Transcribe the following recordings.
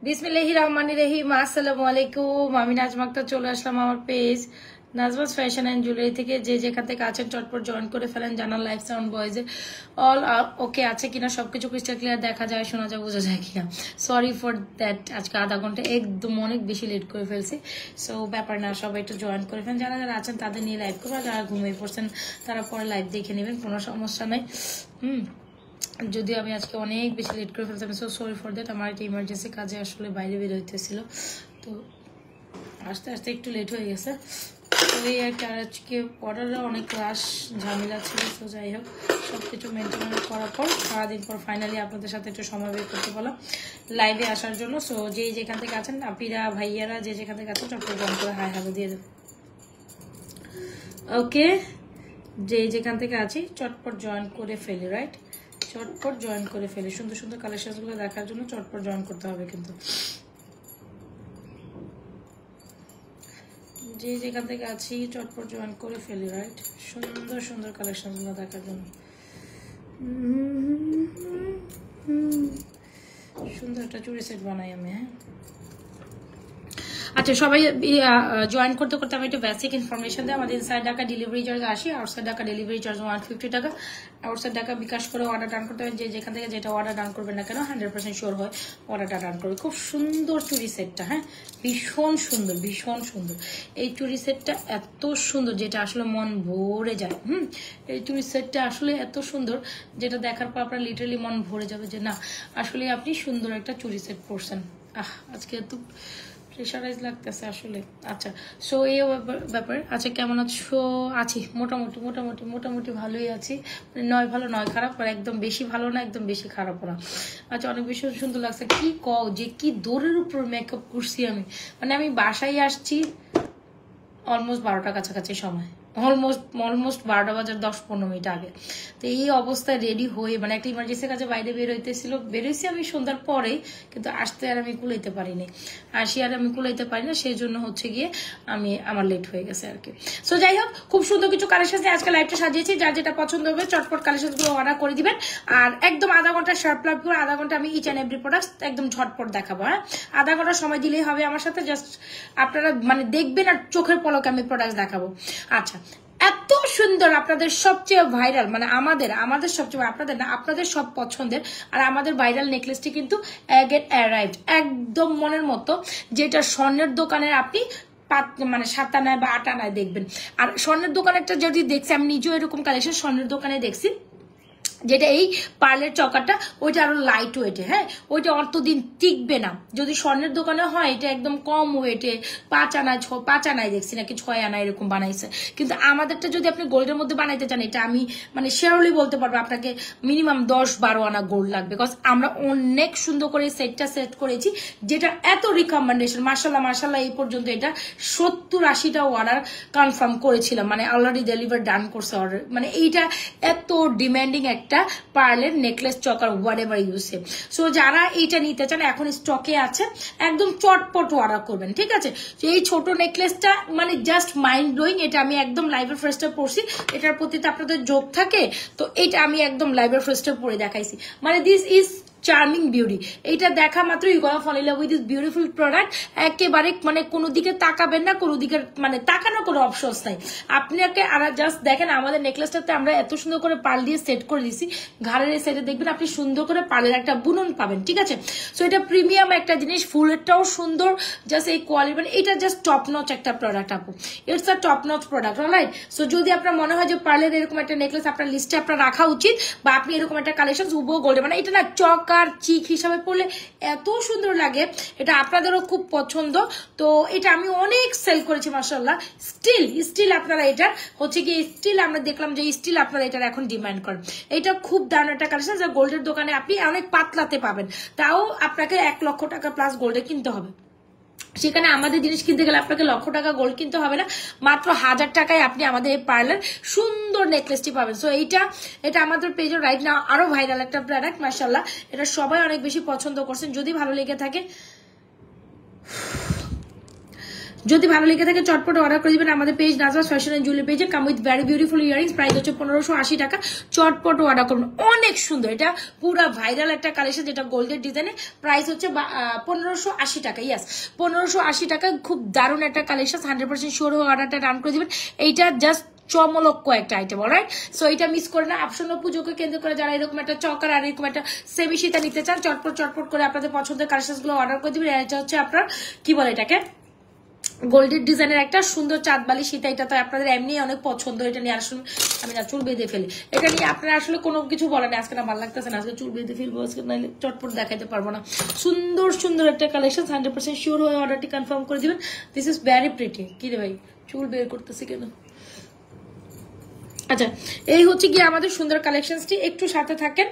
বিসমিল্লাহির রহমানির রহিম। আসসালামু আলাইকুম। আমি নাজমা আক্তার চলে আসলাম আমার page Nazmas fashion and jewellery থেকে। যে যেখান থেকে আছেন চটপট জয়েন করে ফেলেন। জানান লাইফ সাউন্ড ভয়েসে অল ওকে আছে কিনা, সবকিছু ক্রিস্টাল ক্লিয়ার দেখা যায়, শোনা যায়, বোঝা যায় কিনা। সরি ফর দ্যাট, আজকে আধা ঘন্টা একদম অনেক বেশি লেট করে ফেলছি। সো ব্যাপার না, সবাই একটু জয়েন করে ফেলেন। যারা যারা আছেন তাদের নিয়ে লাইভ করবো, যারা ঘুমিয়ে পড়ছেন তারা পরে লাইভ দেখে নেবেন, কোনো সমস্যা নেই। যদিও আমি আজকে অনেক বেশি লেট করে ফেলতাম, সো সরি ফর দ্যাট। আমার একটা ইমার্জেন্সি কাজে আসলে বাইরে বের হইতেছিল, তো আস্তে আস্তে একটু লেট হয়ে গেছে। তো এই একটা আজকে অর্ডারে অনেক রাশ ঝামেলা ছিল। তো যাই হোক, সব কিছু মেনটেন করার পর সারাদিন পর ফাইনালি আপনাদের সাথে একটু সময় বের করতে পারলাম লাইভে আসার জন্য। সো যেই যেখান থেকে আছেন আপিরা ভাইয়ারা যে যেখান থেকে আছেন চটপট জয়েন করে হাই হ্যালো দিয়ে দেবেন। ওকে, যেই যেখান থেকে আছি চটপট জয়েন করে ফেলি, রাইট? চটপট জয়েন করে ফেলি। সুন্দর সুন্দর কালেকশনগুলো দেখার জন্য চটপট জয়েন করতে হবে কিন্তু। যে যেখান থেকে আছি চটপট জয়েন করে ফেলি, রাইট? সুন্দর সুন্দর কালেকশনগুলো দেখার জন্য। সুন্দর একটা চুড়ি সেট বানাই আমি। হ্যাঁ, আচ্ছা, সবাই জয়েন করতে করতে আমি একটু বেসিক ইনফরমেশন দিই। আমাদের inside Dhaka delivery charge 80, outside Dhaka delivery charge 150 টাকা। আউটসাইড ঢাকা বিকাশ করে অর্ডার ডান করতে হবে। যে যেখান থেকে যেটা অর্ডার ডান করবেন না কেন 100% শিওর হয় অর্ডারটা ডান করবে। খুব সুন্দর চুড়ি সেটটা, হ্যাঁ, ভীষণ সুন্দর, ভীষণ সুন্দর। এই চুড়ি সেটটা এত সুন্দর যেটা আসলে মন ভরে যায়। এই চুড়ি সেটটা আসলে এত সুন্দর যেটা দেখার পর আপনার লিটারালি মন ভরে যাবে যে না, আসলে আপনি সুন্দর একটা চুড়ি সেট পরছেন। আজকে এত প্রেশারাইজ লাগতেছে আসলে। আচ্ছা, সো এই ব্যাপার। আচ্ছা, কেমন আছো? আছি মোটামুটি মোটামুটি মোটামুটি ভালোই আছি। নয় ভালো নয় খারাপ, আর একদম বেশি ভালো না, একদম বেশি খারাপ না। আচ্ছা, অনেক বেশি সুন্দর লাগছে। কি কও যে কি দৌড়ের উপর মেকআপ করছি আমি, মানে আমি বাসায় আসছি অলমোস্ট 12টা কাছাকাছি সময়, অলমোস্ট 12টা বাজার 10-15 মিনিট আগে। তো এই অবস্থায় রেডি হয়ে, মানে একটা ইমার্জেন্সি কাজে বাইরে বেরোইছি আমি সন্ধ্যার পরেই, কিন্তু আসতে আর আমি কুলাইতে পারিনি, কুলাইতে পারি না। সেই জন্য হচ্ছে গিয়ে আমার লেট হয়ে গেছে আর কি। সো যাই হোক, খুব সুন্দর কিছু কালেকশন আজকে লাইভটা সাজিয়েছি। যার যেটা পছন্দ হবে চটপট কালেকশন গুলো অর্ডার করে দিবেন। আর একদম আধা ঘন্টা শার্প লাভ করে আধা ঘন্টা আমি ইচ অ্যান্ড এভরি প্রোডাক্ট একদম ঝটপট দেখাবো। হ্যাঁ, আধা ঘন্টা সময় দিলেই হবে আমার সাথে। জাস্ট আপনারা মানে দেখবেন আর চোখের পলকে আমি প্রোডাক্ট দেখাবো। আচ্ছা, এত সুন্দর আপনাদের সবচেয়ে ভাইরাল, মানে আমাদের সবচেয়ে আপনাদের না, আপনাদের সব পছন্দের আর আমাদের ভাইরাল নেকলেসটি কিন্তু গেট অ্যারাইভড একদম মনের মতো, যেটা স্বর্ণের দোকানের আপনি মানে 7 আনায় বা 8 আনায় দেখবেন। আর স্বর্ণের দোকানেরটা যদি দেখছি, আমি নিজেও এরকম কালেকশন স্বর্ণের দোকানে দেখছি, যেটা এই পার্লের চকারটা ওইটা আরো লাইট ওয়েটে। হ্যাঁ, ওইটা অতদিন টিকবে না। যদি স্বর্ণের দোকানে হয় এটা একদম কম ওয়েটে 5 আনায় দেখছি, নাকি 6 আনায় এরকম বানাইছে। কিন্তু আমাদেরটা যদি আপনি গোল্ডের মধ্যে বানাইতে চান, এটা আমি মানে শিওরলি বলতে পারবো আপনাকে মিনিমাম 10-12 আনা গোল্ড লাগবে। বিকজ আমরা অনেক সুন্দর করে সেটটা সেট করেছি, যেটা এত রিকমেন্ডেশন। মার্শাল্লাহ এই পর্যন্ত এটা 70-80টা অর্ডার কনফার্ম করেছিলাম, মানে অলরেডি ডেলিভার ডান করছে অর্ডার। মানে এইটা এত ডিমান্ডিং একটা পার্লের necklace choker whatever you say. So যারা এইটা নিতে চান এখন স্টকে আছে, একদম চটপট অর্ডার করবেন, ঠিক আছে? এই ছোট নেকলেসটা মানে জাস্ট মাইন্ড ব্লোয়িং। এটা আমি একদম লাইভের ফার্স্টে পড়ছি, এটার প্রতি তো আপনাদের যোগ থাকে, তো এটা আমি একদম লাইভের ফার্স্টে পড়ে দেখাইছি। মানে দিস ইজ চার্মিং বিউটি। এইটা দেখা মাত্র you gonna fall in love with this beautiful product. একেবারে মানে কোনো দিকে তাকাবেন না, কোনো দিকে মানে তাকানোর কোনো অপশনস নাই আপনাকে। আর জাস্ট দেখেন আমাদের নেকলেসটাতে আমরা এত সুন্দর করে পার্ল দিয়ে সেট করে দিছি। ঘাড়ের এই সাইডে দেখবেন আপনি সুন্দর করে পার্লের একটা বুনন পাবেন, ঠিক আছে? সো এটা প্রিমিয়াম একটা জিনিস, ফুলেরটাও সুন্দর, জাস্ট এই কোয়ালিটি, মানে এটা জাস্ট টপ নচ একটা প্রোডাক্ট আপু। It's a top notch product, right? So যদি আপনার মনে হয় যে পার্লের এরকম একটা নেকলেস আপনার লিস্টে আপনার রাখা উচিত, বা আপনি এরকম একটা কালেকশন উবো গোল্ডে, মানে এটা না চক আর চিক হিসাবে পড়লে এত সুন্দর লাগে, এটা আপনাদেরও খুব পছন্দ। তো এটা আমি অনেক সেল করেছি মাশাআল্লাহ। স্টিল আপনারা এটা হচ্ছে কি স্টিল আমরা দেখলাম যে স্টিল আপনারা এটার এখন ডিমান্ড করেন। এটা খুব দারুণ একটা কালেকশন, যা গোল্ডের দোকানে আপনি অনেক পাতলাতে পাবেন, তাও আপনাকে 1 লক্ষ টাকা প্লাস গোল্ডে কিনতে হবে। সেখানে আমাদের জিনিস কিনতে গেলে আপনাকে লক্ষ টাকা গোল্ড কিনতে হবে না, মাত্র 1000 টাকায় আপনি আমাদের এই পার্লার সুন্দর নেকলেসটি পাবেন। সো এটা আমাদের পেজে রাইট নাও আরো ভাইরাল একটা প্রোডাক্ট মাশাআল্লাহ। এটা সবাই অনেক বেশি পছন্দ করছেন। যদি ভালো লেগে থাকে যদি ভালো লেগে থাকে চটপট অর্ডার করে দিবেন আমাদের page Nazwaz fashion and jewellery পেজে। Come with very beautiful earrings, price হচ্ছে 1580 টাকা। চটপট অর্ডার করুন, অনেক সুন্দর, এটা পুরো ভাইরাল একটা কালেকশন যেটা গোল্ডের ডিজাইনে, প্রাইস হচ্ছে 1580 টাকা। ইয়েস 1580 টাকা, খুব দারুণ একটা কালেকশন, 100% শিওর হয়ে অর্ডারটা রান করে দিবেন। এইটা জাস্ট চমলক্ষ একটা আইটেম, অলরাইট। সো এটা মিস করে না। আসন্ন পুজোকে কেন্দ্র করে যারা এরকম একটা চকার আর এরকম একটা সেমি সীতা নিতে চান, চটপট চটপট করে আপনাদের পছন্দের কালেকশন গুলো অর্ডার করে দিবেন। এটা হচ্ছে আপনার কি বলে এটাকে, গোল্ডের ডিজাইনের একটা সুন্দর চাঁদবালি সীতা। এটা তো আপনাদের এমনি অনেক পছন্দ। এটা নিয়ে আসলে আমি না চুল বেঁধে ফেলি, এটা নিয়ে আপনারা আসলে কোনো কিছু বলেন আজকে না, ভালো লাগতেছে না, আজকে চুল বেঁধে ফেলবো, আজকে নাইলে চটপট দেখাইতে পারবো না। সুন্দর সুন্দর একটা কালেকশন, 100% শিওর হয়ে অর্ডারটি কনফার্ম করে দিবেন। This is very pretty. কি রে ভাই চুল বের করতেছি কেন? আচ্ছা, এই হচ্ছে কি আমাদের সুন্দর কালেকশনটি, একটু সাথে থাকেন।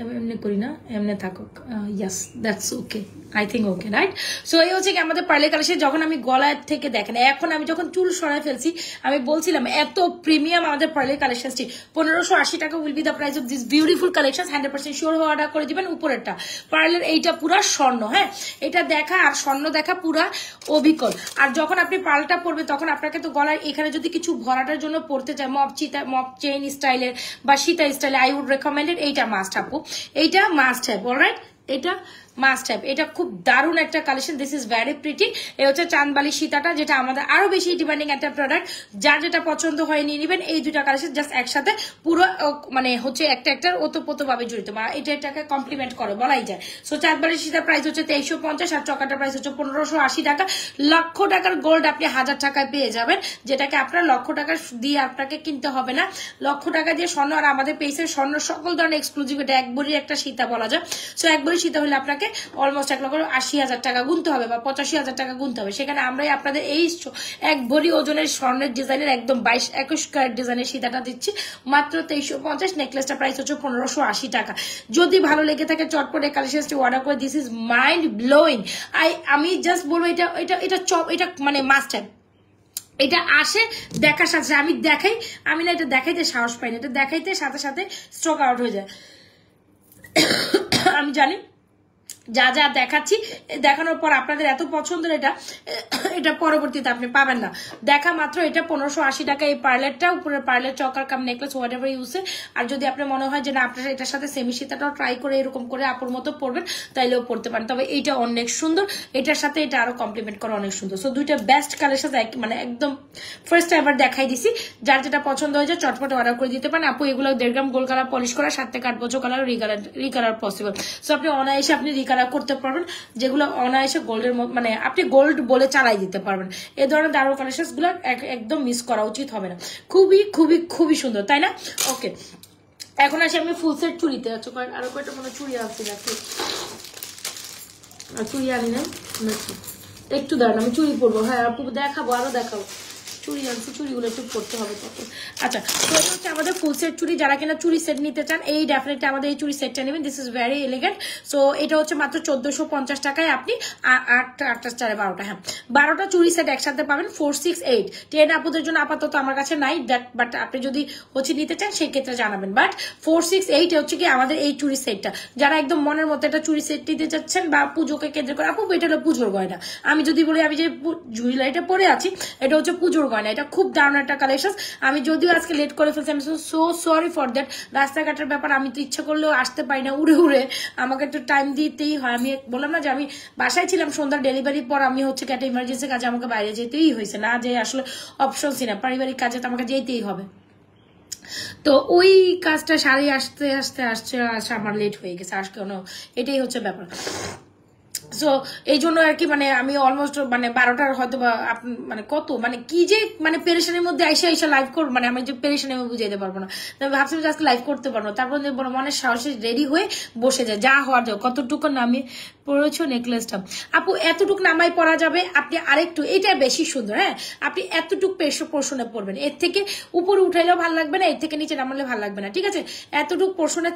এমনি করি না, এমনি থাকুক। ইয়াস that's okay, I think okay, right. So এই হচ্ছে কি আমাদের পার্লে কালেকশন। যখন আমি গলায় থেকে দেখেন, এখন আমি যখন চুল সরাই ফেলছি, আমি বলছিলাম এত প্রিমিয়াম আমাদের পার্লে কালেকশনটি। 1580 টাকা will be the price of this beautiful collection. 100% sure হয়ে অর্ডার করে দিবেন। উপরেরটা পার্লের, এইটা পুরা স্বর্ণ, হ্যাঁ এটা দেখা আর স্বর্ণ দেখা পুরা অবিকল। আর যখন আপনি পার্লটা পরবেন তখন আপনাকে তো গলায় এখানে যদি কিছু ভরাটার জন্য পড়তে চায়, মপ চেইন স্টাইলের বা সীতা স্টাইলে, আই উড রেকমেন্ডেড এইটা মাস্ট আপু, এইটা মাস্ট হ্যাভ, অলরাইট, এটা মাস্ট হ্যাভ। এটা খুব দারুণ একটা collection, this is very pretty. এই হচ্ছে চাঁদবালি সীতাটা, যেটা আমাদের আরো বেশি ডিমান্ডিং একটা প্রোডাক্ট। যার যেটা পছন্দ হয় নিয়ে নেবেন। এই দুটা কালেকশন জাস্ট একসাথে পুরো মানে হচ্ছে একটা একটার ওতপ্রোত ভাবে জড়িত, বা এটাকে কমপ্লিমেন্ট করে বলাই যায়। সো চাঁদবালি সীতার প্রাইস হচ্ছে 2350, আর চকাটার প্রাইস হচ্ছে 1580 টাকা। লক্ষ টাকার গোল্ড আপনি 1000 টাকায় পেয়ে যাবেন, যেটাকে আপনার লক্ষ টাকা দিয়ে আপনাকে কিনতে হবে না। লক্ষ টাকা দিয়ে স্বর্ণ, আর আমাদের পেজের স্বর্ণ সকল ধরনের এক্সক্লুসিভ, এটা এক ভরির একটা সীতা বলা যায়। সো এক ভরি সীতা হলে আপনাকে অলমোস্ট 1,80,000 টাকা গুনতে হবে বা 85,000 টাকা গুনতে হবে। সেখানে আমরাই আপনাদের এই এক ভরি ওজনের স্বর্ণের ডিজাইনের একদম 22-21 ক্যারেট ডিজাইনের সীতাটা দিচ্ছি মাত্র 2350। নেকলেসটা প্রাইস হচ্ছে 1580 টাকা। যদি ভালো লেগে থাকে চটপট এই কালেকশনটি অর্ডার করে। This is mind blowing. আমি জাস্ট বলবো এটা এটা এটা এটা মানে মাস্ট হ্যাভ। এটা আসে দেখার সাথে সাথে, আমি দেখাই, আমি না এটা দেখাইতে সাহস পাই না, এটা দেখাইতে সাথে সাথে স্ট্রোক আউট হয়ে যায়। আমি জানি যা যা দেখাচ্ছি, দেখানোর পর আপনাদের এত পছন্দের এটা পরবর্তীতে আপনি পাবেন না। দেখা মাত্র এটা 1580 টাকা। এই পার্লারটা উপরে পার্লার choker come necklace whatever you say. আর যদি আপনার মনে হয় যে না আপনারা এটার সাথে সেমি সীতাটাও ট্রাই করে এরকম করে আপুর মতো পরবেন, তাইলেও পড়তে পারেন। তবে এইটা অনেক সুন্দর, এটার সাথে এটা আরো কমপ্লিমেন্ট করা অনেক সুন্দর। সো দুইটা বেস্ট কালেকশন, মানে একদম ফার্স্ট এবার দেখাই দিছি। যার যেটা পছন্দ হয়েছে চটপটে অর্ডার করে দিতে পারেন। আপু এগুলো 1.5 গ্রাম গোল্ড কালার পলিশ করা, 7 থেকে 8 বছর কালার রিকালার পসিবল। সো আপনি অনায়াসে আপনি করতে পারবেন, যেগুলো অনায়াসে গোল্ডের মানে আপনি গোল্ড বলে চালাই দিতে পারবেন। এই ধরনের দারুণ কালেকশন গুলো একদম মিস করা উচিত হবে না। খুবই খুবই খুবই সুন্দর, তাই না? ওকে, এখন আসি আমি ফুল সেট চুড়িতে। আচ্ছা আরো কয়েকটা মনে চুড়ি আসছি নাকি, চুড়ি আনি না একটু দাঁড়ান, আমি চুড়ি পরবো। হ্যাঁ আপু দেখাবো, আরো দেখাবো। চুড়ি আনছি, চুড়িগুলো একটু পড়তে হবে তখন। আচ্ছা, তো এটা হচ্ছে আমাদের ফুল সেট চুড়ি। যারা কিনা চুড়ি সেট নিতে চান, এই ডেফিনেটলি আমাদের এই চুড়ি সেটটা নেবেন। This is very elegant. So এটা হচ্ছে মাত্র 1450 টাকায় আপনি 8-4-12টা, হ্যাঁ 12টা চুড়ি সেট একসাথে পাবেন। 468 10 আপুদের জন্য আপাতত আমার কাছে নাই, বাট আপনি যদি হচ্ছে নিতে চান সেই ক্ষেত্রে জানাবেন। বাট 468 হচ্ছে কি আমাদের এই চুড়ি সেটটা। যারা একদম মনের মতো একটা চুড়ি সেট নিতে চাচ্ছেন বা পুজোকে কেন্দ্র করে, আপু এটা হলো পুজোর গয়না। আমি যদি বলি আমি যে জুয়েলারিটা পরে আছি, এটা হচ্ছে পুজোর গয়না। এটা খুব দারুণ একটা কালেকশন। আমি যদিও আজকে লেট করে ফেলছি, আমি সো সরি ফর দ্যাট। রাস্তাঘাটের ব্যাপার, আমি তো ইচ্ছা করলেও আসতে পারি না, উড়ে উড়ে আমাকে একটু টাইম দিতেই হয়। আমি বললাম না যে আমি বাসায় ছিলাম, সন্ধ্যার ডেলিভারির পর আমি হচ্ছে একটা ইমার্জেন্সি কাজে আমাকে বাইরে যেতেই হয়েছে, না যে আসলে অপশন ছিল না, পারিবারিক কাজে তো আমাকে যেতেই হবে। তো ওই কাজটা সারিয়ে আসতে আমার লেট হয়ে গেছে আজকে, এটাই হচ্ছে ব্যাপার। সো এই জন্য আর কি মানে আমি অলমোস্ট মানে 12টার হয়তো বা মানে কত মানে কি যে মানে পেরেশানির মধ্যে আইসা লাইভ করবো, মানে আমি যে পেরেশানি আমি বুঝাইতে পারবো না। তবে ভাবছিলাম যে আজকে লাইভ করতে পারবো, তারপর মনের সাহসে রেডি হয়ে বসে যায়, যা হওয়ার যাও। কতটুকু নামিয়ে পড়েছো নেকলেসটা আপু? এতটুকু নামাই পরা যাবে। আপনি আরেকটু, এটা বেশি সুন্দর, হ্যাঁ আপনি এতটুকু পোর্শনে পড়বেন, এর থেকে উপরে উঠাইলেও ভালো লাগবে না, এর থেকে নিচে নামালে ভালো লাগবে না, ঠিক আছে? এতটুকু পোর্শনে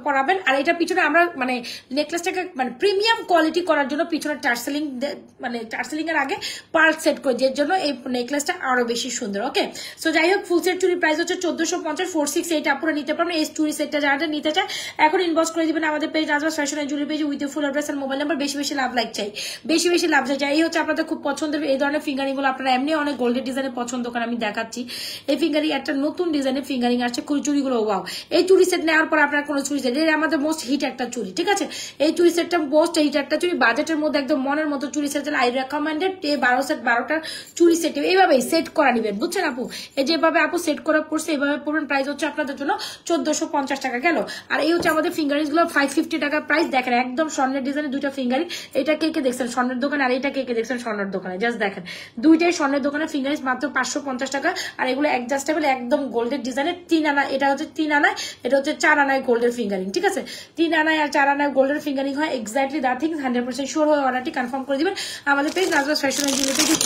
পরাবেন। আর এটা পিছনে আমরা মানে নেকলেসটাকে মানে প্রিমিয়াম কোয়ালিটি করার জন্য পিছনে টার্সেলিং, মানে টার্সেলিং এর আগে পার্ল সেট করে, যার জন্য এই নেকলেসটা আরো বেশি সুন্দর। ওকে, সো যাই হোক, ফুল সেট চুরি প্রাইস হচ্ছে 1450। 468 আপনারা নিতে পারবেন। এই চুরি সেটটা যারা নিতে চায় এখন ইনবক্স করে দিবেন আমাদের page Nazwaz fashion and jewellery পেজে with full address and mobile number, বেশি বেশি লাভ লাইক চাই, বেশি বেশি লাভ চাই। এই হচ্ছে আপনাদের খুব পছন্দের এই ধরনের ফিঙ্গারিং গুলো। আপনারা এমনি অনেক গোল্ডের ডিজাইনের পছন্দ করেন, আমি দেখাচ্ছি এই ফিঙ্গারিং, একটা নতুন ডিজাইনের ফিঙ্গারিং আসছে, চুড়িগুলো ওয়াও। এই চুড়ি সেট নেওয়ার পর আপনার কোনো চুড়ি সেট, এটা আমাদের মোস্ট হিট একটা চুড়ি, ঠিক আছে? এই চুড়ি সেটটা মোস্ট হিট একটা চুড়ি, বাজেটের মধ্যে একদম মনের মতো চুড়ি সেট, আই রেকমেন্ডেড। 12 সেট 12টার চুড়ি সেট এইভাবেই সেট করা নিবেন, বুঝছেন আপু? এই যেভাবে আপু সেট করা পড়ছে এইভাবে পড়বেন। প্রাইস হচ্ছে আপনাদের জন্য 1450 টাকা গেল। আর এই হচ্ছে আমাদের ফিঙ্গারিংস গুলো 550 টাকা প্রাইস। দেখেন একদম স্বর্ণের ডিজাইনের দুইটা ফিঙ্গারিং, এটা কে কে দেখছেন স্বর্ণের দোকানে, আর এটা কে কে দেখছেন স্বর্ণের দোকানে, জাস্ট দেখেন দুইটাই স্বর্ণের দোকানে ফিঙ্গারিংস মাত্র 550 টাকা। আর এগুলো অ্যাডজাস্টেবল একদম গোল্ডের ডিজাইনের 3 আনা, এটা হচ্ছে 3 আনায়, এটা হচ্ছে 4 আনায় গোল্ডের ফিঙ্গারিং, ঠিক আছে? 3 আনায় আর 4 আনায় গোল্ডের ফিঙ্গারিং হয় এক্স্যাক্টলি দা থিং। 100% শিওর হয়ে অর্ডারটি কনফার্ম করে দিবেন আমাদের page Nazras fashion and jewellery page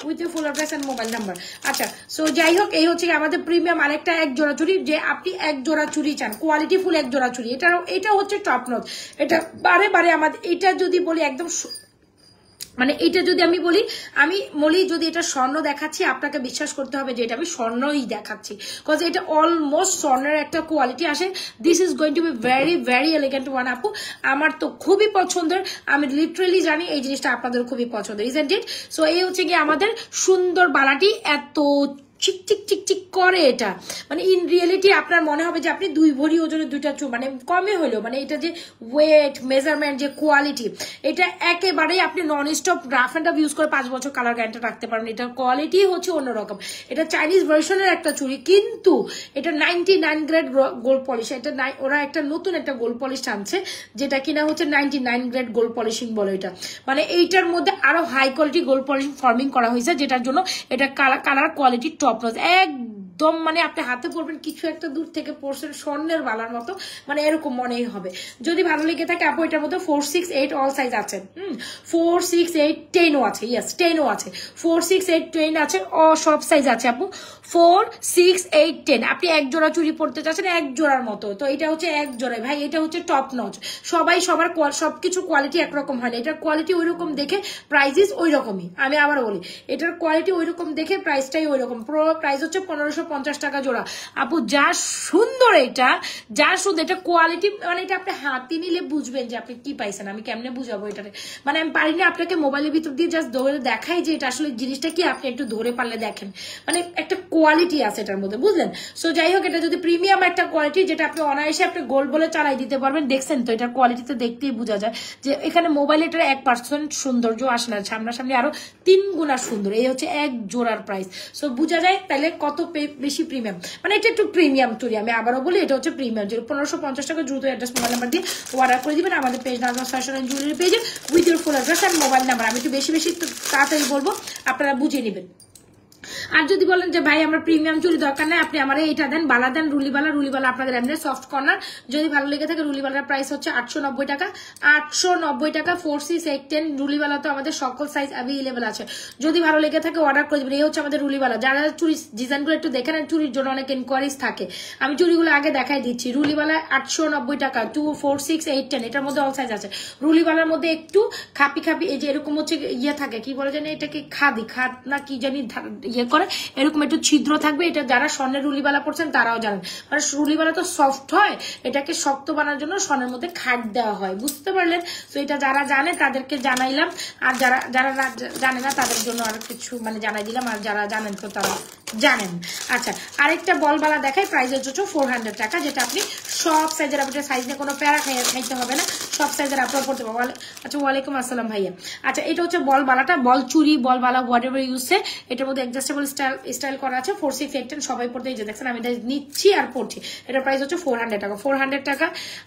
with full address and mobile number. আচ্ছা, সো যাই হোক, এই হচ্ছে আমাদের প্রিমিয়াম আরেকটা এক জোড়া চুড়ি, যে আপনি এক জোড়া চুড়ি চান কোয়ালিটি ফুল এক জোড়া চুড়ি, এটা হচ্ছে টপ নচ। এটা বারে বারে আমাদের, এটা যদি বলি একদম মানে এটা যদি আমি বলি যদি এটা স্বর্ণ দেখাচ্ছি, আপনাকে বিশ্বাস করতে হবে যে এটা আমি স্বর্ণই দেখাচ্ছি, কজ এটা অলমোস্ট স্বর্ণের একটা কোয়ালিটি আসে। This is going to be very very elegant one আপু, আমার তো খুবই পছন্দের, আমি লিটারেলি জানি এই জিনিসটা আপনাদের খুবই পছন্দের, ইজন্ট ইট? সো এই হচ্ছে কি আমাদের সুন্দর বালাটি, এত চিক চিক চিক চিক করে এটা, মানে ইন রিয়েলিটি আপনার মনে হবে যে আপনি 2 ভরি ওজনের দুইটা মানে কমে হলেও, মানে এটা যে ওয়েট মেজারমেন্ট যে কোয়ালিটি, এটা একেবারেই আপনি non stop rough and tough use করে 5 বছর কালার গ্যারান্টি রাখতে পারবেন। এটার কোয়ালিটি হচ্ছে অন্যরকম, এটা চাইনিজ ভার্সনের একটা চুড়ি, কিন্তু এটা 99 গ্রেড গোল্ড পলিশ। এটা ওরা একটা নতুন একটা গোল্ড পলিশ আনছে, যেটা কিনা হচ্ছে 99 গ্রেড গোল্ড পলিশিং বলে এটা, মানে এইটার মধ্যে আরো high quality gold polishing forming করা হয়েছে, যেটার জন্য এটা কালার কোয়ালিটি টপ নচ একদম, মানে আপনি হাতে পড়বেন কিছু একটা দূর থেকে পড়ছেন স্বর্ণের বালার মতো, মানে এরকম মনেই হবে। যদি ভালো লেগে থাকে আপু, এটার মধ্যে 4, 6, 8 অল সাইজ আছে, 4, 6, 8, 10ও আছে, ইয়েস 10ও আছে, 4, 6, 8, 10 আছে, সব সাইজ আছে আপু, 4, 6, 8, 10। আপনি এক জোড়া চুড়ি পড়তে চাচ্ছেন এক জোড়ার মতো, তো এটা হচ্ছে এক জোড়ায় ভাই, এটা হচ্ছে টপ নচ। সবার সবকিছু কোয়ালিটি একরকম হয় না, এটার কোয়ালিটি ওই রকম দেখে প্রাইস ওই রকমই। আমি আবার বলি, এটার কোয়ালিটি ওই রকম দেখে প্রাইসটাই ওই রকম। প্রাইস হচ্ছে 1550 টাকা জোড়া আপু। যা সুন্দর এটা, যা সুন্দর এটা কোয়ালিটি, মানে এটা আপনি হাতে নিলে বুঝবেন যে আপনি কি পাইছেন। আমি কেমনে বুঝাবো এটারে, মানে আমি পারি না আপনাকে মোবাইলের ভিতর দিয়ে জাস্ট ধরে দেখাই যে এটা আসলে জিনিসটা কি, আপনি একটু ধরে পারলে দেখেন, মানে একটা কোয়ালিটি আছে এটার মধ্যে, বুঝলেন? সো যাই হোক, এটা যদি প্রিমিয়াম একটা কোয়ালিটি, যেটা আপনি অনায়াসে আপনি গোল্ড বলে চালাই দিতে পারবেন। দেখছেন তো এটার কোয়ালিটিতে দেখতেই বোঝা যায় যে এখানে মোবাইল এটার 1% সৌন্দর্য আসে না, সামনাসামনি আরো 3 গুণা সুন্দর। এই হচ্ছে এক জোড়ার প্রাইস, সো বোঝা যায় তাহলে কত বেশি প্রিমিয়াম, মানে এটা একটু প্রিমিয়াম চুরি। আমি আবারও বলি, এটা হচ্ছে প্রিমিয়াম, যে 1550 টাকা। দ্রুত অ্যাড্রেস মোবাইল নাম্বার দিয়ে অর্ডার করে দিবেন আমাদের page Nazras fashion and jewellery পেজে with your full address and mobile number. আমি একটু বেশি তাড়াতাড়ি বলবো, আপনারা বুঝে নেবেন। আর যদি বলেন যে ভাই আমার প্রিমিয়াম চুড়ি দরকার নাই, আপনি আমার এইটা দেন, বালা দেন, রুলিবালা আপনাদের এমনি সফট কর্নার, যদি ভালো লেগে থাকে রুলিবালার প্রাইস হচ্ছে 890 টাকা, 890 টাকা। 4, 6, 8, 10 রুলিবালা তো আমাদের সকল সাইজ অ্যাভেলেবেল আছে, যদি ভালো লেগে থাকে অর্ডার করে দিবেন। এই হচ্ছে আমাদের রুলিবালা। যারা চুড়ি ডিজাইনগুলো একটু দেখেন, চুরির জন্য অনেক ইনকোয়ারিজ থাকে, আমি চুড়িগুলো আগে দেখাই দিচ্ছি। রুলিবালা 890 টাকা, 2, 4, 6, 8, 10 এটার মধ্যে অল সাইজ আছে। রুলিবালার মধ্যে একটু খাপি এই যে এরকম হচ্ছে ইয়ে থাকে, কি বলে জানি এটাকে, খাদ না কি জানি ইয়ে করে, এরকম একটু ছিদ্র থাকবে। এটা যারা স্বর্ণের রুলিবালা পড়ছেন তারাও জানেন, মানে রুলিবালা তো সফট হয়, এটাকে শক্ত বানানোর জন্য স্বর্ণের মধ্যে খাট দেওয়া হয়, বুঝতে পারলেন? তো এটা যারা জানে তাদেরকে জানাইলাম, আর যারা জানে না তাদের জন্য আর কিছু মানে জানাই দিলাম, আর যারা জানেন তো তারা জানেন। আচ্ছা, আরেকটা বলবালা দেখাই, প্রাইস হচ্ছে 400 টাকা, যেটা আপনি সব সাইজের, আপনার সাইজ নিয়ে কোনো প্যারা খাইতে হবে না, সব সাইজের আপনার পড়তে পারবেন। আচ্ছা, ওয়ালাইকুম আসসালাম ভাইয়া। আচ্ছা, এটা হচ্ছে বলবালাটা, বল চুরি বলবালা হোয়াটএভার ইউজে, এটার মধ্যে অ্যাডজাস্টেবল স্টাইল করা আছে। 4, 6, 8, 10 সবাই পড়তে, এই যে দেখছেন আমি এটা নিচ্ছি আর পড়ছি। এটার প্রাইস হচ্ছে 400 টাকা, 400 টাকা।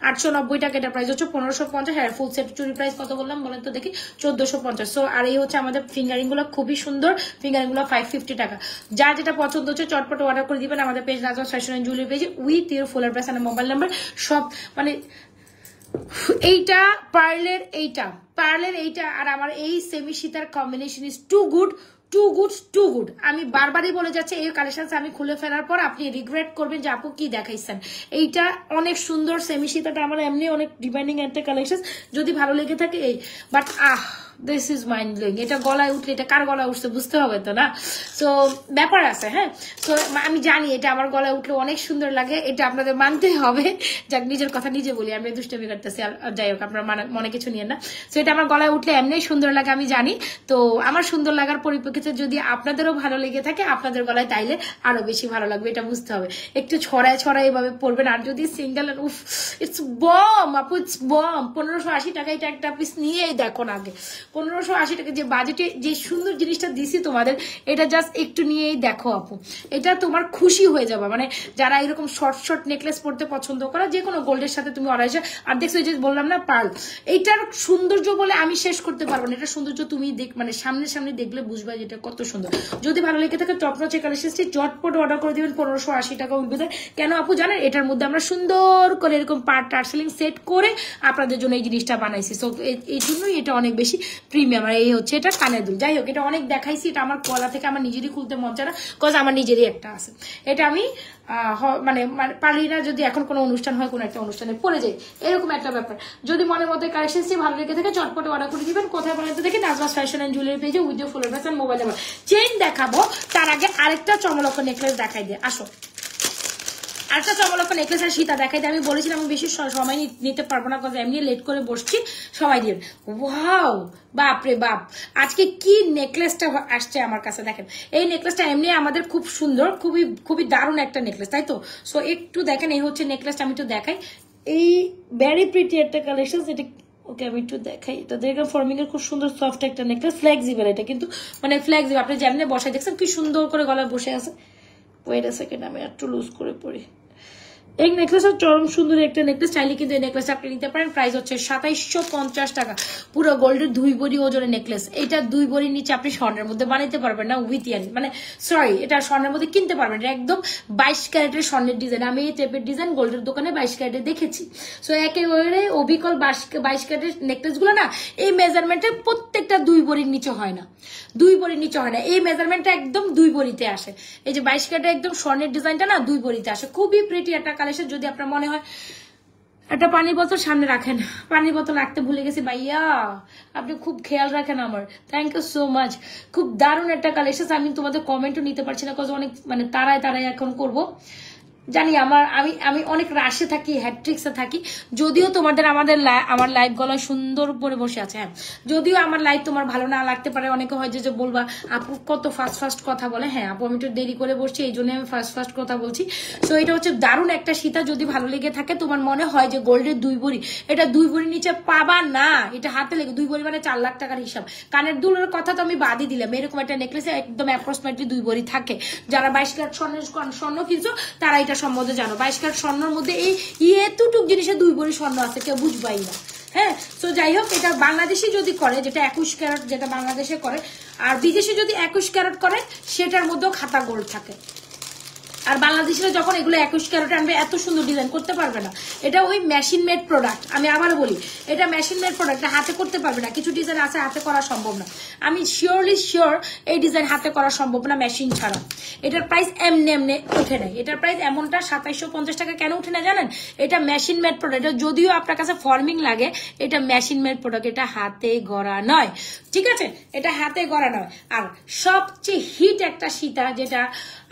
890 টাকা এটার প্রাইস হচ্ছে 1550। হ্যাঁ, ফুল সেট চুরি প্রাইস কত বললাম বলেন তো দেখি, 1450। সো আর এই হচ্ছে আমাদের ফিঙ্গারিং গুলো, খুবই সুন্দর ফিঙ্গারিং গুলো, 550 টাকা। যার যেটা পছন্দ হচ্ছে চটপট অর্ডার করে দিবেন আমাদের page Nazras fashion and jewellery পেজে with your full address and mobile number. সব মানে এইটা পার্লের এইটা আর আমার এই সেমি সীতার কম্বিনেশন ইজ টু গুড। আমি বারবারই বলে যাচ্ছি, এই কালেকশন আমি খুলে ফেলার পর আপনি রিগ্রেট করবেন যে আপু কি দেখাইছেন। এইটা অনেক সুন্দর, সেমি সীতাটা আমার এমনি অনেক ডিমান্ডিং একটা কালেকশন, যদি ভালো লেগে থাকে এই, but this is mind blowing. এটা গলায় উঠলে এটা কার গলায় উঠছে বুঝতে হবে তো না, সো ব্যাপার আছে। হ্যাঁ, সো আমি জানি এটা আমার গলায় উঠলে অনেক সুন্দর লাগে, এটা আপনাদের মানতে হবে। যাক, নিজের কথা নিজে বলি, আমি দুষ্টামি করতেছি, যাই হোক আপনারা মনে কিছু নিয়েন না। সো এটা আমার গলায় উঠলে এমনি সুন্দর লাগে আমি জানি। তো আমার সুন্দর লাগার পরিপ্রেক্ষিতে যদি আপনাদেরও ভালো লেগে থাকে আপনাদের গলায়, তাইলে আরো বেশি ভালো লাগবে, এটা বুঝতে হবে। একটু ছড়ায় ছড়ায় এভাবে পড়বেন। আর যদি সিঙ্গেল, উফ ইটস বম আপু, ইটস বম। 1580 টাকা এটা একটা পিস নিয়েই দেখো না আগে। 1580 টাকা যে বাজেটে যে সুন্দর জিনিসটা দিছি তোমাদের, এটা জাস্ট একটু নিয়েই দেখো আপু, এটা তোমার খুশি হয়ে যাবে। মানে যারা এরকম শর্ট শর্ট নেকলেস পড়তে পছন্দ করে, যে কোনো গোল্ডের সাথে তুমি অরাইজে। আর দেখছো এই যে বললাম না পার্ল, এইটার সৌন্দর্য বলে আমি শেষ করতে পারবো না। এটা সৌন্দর্য তুমি মানে সামনে সামনে দেখলে বুঝবা যেটা কত সুন্দর। যদি ভালো লেগে থাকে টপ নচ কালেকশনটি চটপট অর্ডার করে দিবেন। 1580 টাকা উঠবে। কেন আপু জানেন, এটার মধ্যে আমরা সুন্দর করে এরকম পার্ট টার্সেলিং সেট করে আপনাদের জন্য এই জিনিসটা বানাইছি। সো এই জন্যই এটা অনেক বেশি প্রিমিয়াম। আর এই হচ্ছে এটা কানের দুল। যাই হোক, এটা অনেক দেখাইছি, এটা আমার গলা থেকে আমার নিজেরই খুলতে মন চায় না, কজ আমার নিজেরই একটা আছে। এটা আমি মানে পারি না যদি এখন কোনো অনুষ্ঠান হয়, কোনো একটা অনুষ্ঠানে পড়ে যাই, এরকম একটা ব্যাপার। যদি মনের মধ্যে কালেকশন ভালো লেগে থাকে চটপটে অর্ডার করে দিবেন। কোথায় বলেন তো দেখি, নাজমাস ফ্যাশন এন্ড জুয়েলারি পেজে with full address and mobile number. Chain দেখাবো, তার আগে আরেকটা চমলক্ষ নেকলেস দেখাই দিয়ে আসো। আরেকটা চমলক্ষ নেকলেস আর সীতা দেখাই দিয়ে। আমি বলেছিলাম আমি বেশি সময় নিতে পারবো না, কারণ এমনি লেট করে বসছি, সময় দিয়ে। ওয়াও, বাপ রে বাপ, আজকে কি নেকলেসটা আসছে আমার কাছে দেখেন। এই নেকলেসটা এমনি আমাদের খুব সুন্দর, খুবই খুবই দারুণ একটা নেকলেস, তাই তো? সো একটু দেখেন, এই হচ্ছে নেকলেসটা, আমি একটু দেখাই। এই ভেরি প্রিটি একটা কালেকশন, এটা ওকে আমি একটু দেখাই। এটা দেখেন ফর্মিং এর খুব সুন্দর সফট একটা নেকলেস, ফ্লেক্সিবল। এটা কিন্তু মানে ফ্লেক্সিবল, আপনি যেমনি বসাই দেখছেন কি সুন্দর করে গলায় বসে আছে। ওয়েট আ সেকেন্ড, আমি একটু লুজ করে পড়ি। এই নেকলেসটা চরম সুন্দর একটা নেকলেস, চাইলে কিন্তু এই নেকলেস আপনি নিতে পারেন। প্রাইস হচ্ছে 2750 টাকা। পুরো গোল্ডের 2 ভরি ওজনের নেকলেস। এটা 2 ভরির নিচে আপনি স্বর্ণের মধ্যে বানাইতে পারবেন না, উইথ ইয়ারিং, মানে সরি, এটা স্বর্ণের মধ্যে কিনতে পারবেন। এটা একদম 22 ক্যারেটের স্বর্ণের ডিজাইন। আমি এই টাইপের ডিজাইন গোল্ডের দোকানে 22 ক্যারেটে দেখেছি। সো একেবারে অবিকল 22 ক্যারেটের নেকলেস গুলো না, এই মেজারমেন্টে প্রত্যেকটা 2 ভরির নিচে হয় না, 2 ভরির নিচে হয় না। এই মেজারমেন্টটা একদম 2 ভরিতে আসে। এই যে 22 ক্যারেটের একদম স্বর্ণের ডিজাইনটা না 2 ভরিতে আসে। খুবই প্রিটি একটা কালেকশন। যদি আপনার মনে হয় একটা পানির বোতল সামনে রাখেন, পানির বোতল রাখতে ভুলে গেছি ভাইয়া, আপনি খুব খেয়াল রাখেন আমার, থ্যাংক ইউ সো মাচ। খুব দারুণ একটা কালেকশন। আমি তোমাদের কমেন্টও নিতে পারছি না, কজ অনেক মানে তারায় এখন করবো জানি। আমি অনেক রাশে থাকি, হ্যাট্রিক্সে থাকি। যদিও তোমাদের আমার লাইভ গলা সুন্দর করে বসে আছে। হ্যাঁ, যদিও আমার লাইভ তোমার ভালো না লাগতে পারে, অনেকে হয় যে বলবা আপু কত ফাস্ট কথা বলে। হ্যাঁ আপু, আমি একটু দেরি করে বসছি, এই জন্য আমি ফাস্ট কথা বলছি। সো এটা হচ্ছে দারুণ একটা সীতা। যদি ভালো লেগে থাকে, তোমার মনে হয় যে গোল্ডের 2 ভরি, এটা 2 ভরির নিচে পাবা না। এটা হাতে লেগে 2 ভরি মানে 4 লাখ টাকার হিসাব। কানের দুলের কথা তো আমি বাদই দিলাম, এরকম একটা নেকলেসে একদম অ্যাপ্রক্সিমেটলি 2 ভরি থাকে। যারা 22 ক্যারেট স্বর্ণ কিনছো তারা এটা সম্বন্ধে জানো। 22 ক্যারেট স্বর্ণের মধ্যে এই এতটুক জিনিসে 2 ভরি স্বর্ণ আছে, কেউ বুঝবাই না। হ্যাঁ, তো যাই হোক, এটা বাংলাদেশি যদি করে, যেটা 21 ক্যারেট যেটা বাংলাদেশে করে, আর বিদেশে যদি 21 ক্যারেট করে, সেটার মধ্যেও খাতা গোল্ড থাকে। আর বাংলাদেশিরা যখন এগুলো 21 ক্যারেট আনবে, এত সুন্দর ডিজাইন করতে পারবে না। এটা ওই মেশিন মেড প্রোডাক্ট। আমি আবারও বলি, এটা মেশিন মেড প্রোডাক্ট, হাতে করতে পারবে না। কিছু ডিজাইন আছে হাতে করা সম্ভব না। আমি শিওরলি শিওর এই ডিজাইন হাতে করা সম্ভব না মেশিন ছাড়া। এটার প্রাইস এমনি উঠে নেয়। এটার প্রাইস এমনটা 2750 টাকা কেন উঠে না জানেন? এটা মেশিন মেড প্রোডাক্ট। যদিও আপনার কাছে ফর্মিং লাগে, এটা মেশিন মেড প্রোডাক্ট, এটা হাতে গড়া নয়। ঠিক আছে, এটা হাতে গড়া নয়। আর সবচেয়ে হিট একটা সীতা, যেটা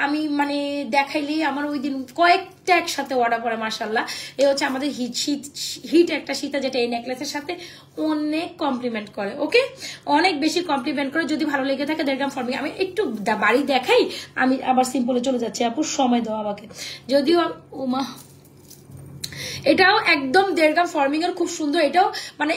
আমি মানে দেখাইলেই আমার ওই দিন কয়েকটা একসাথে অর্ডার করে, মাশাআল্লাহ। এই হচ্ছে আমাদের হিট একটা সীতা, যেটা এই নেকলেসের সাথে অনেক কমপ্লিমেন্ট করে। ওকে, অনেক বেশি কমপ্লিমেন্ট করে। যদি ভালো লেগে থাকে 1.5 গ্রাম ফর্মিং। আমি একটু বাড়ি দেখাই, আমি আবার সিম্পলে চলে যাচ্ছি। আপু সময় দাও আমাকে। যদিও উমা, এটাও একদম 1.5 গ্রাম ফর্মিং এর, খুব সুন্দর। এটাও মানে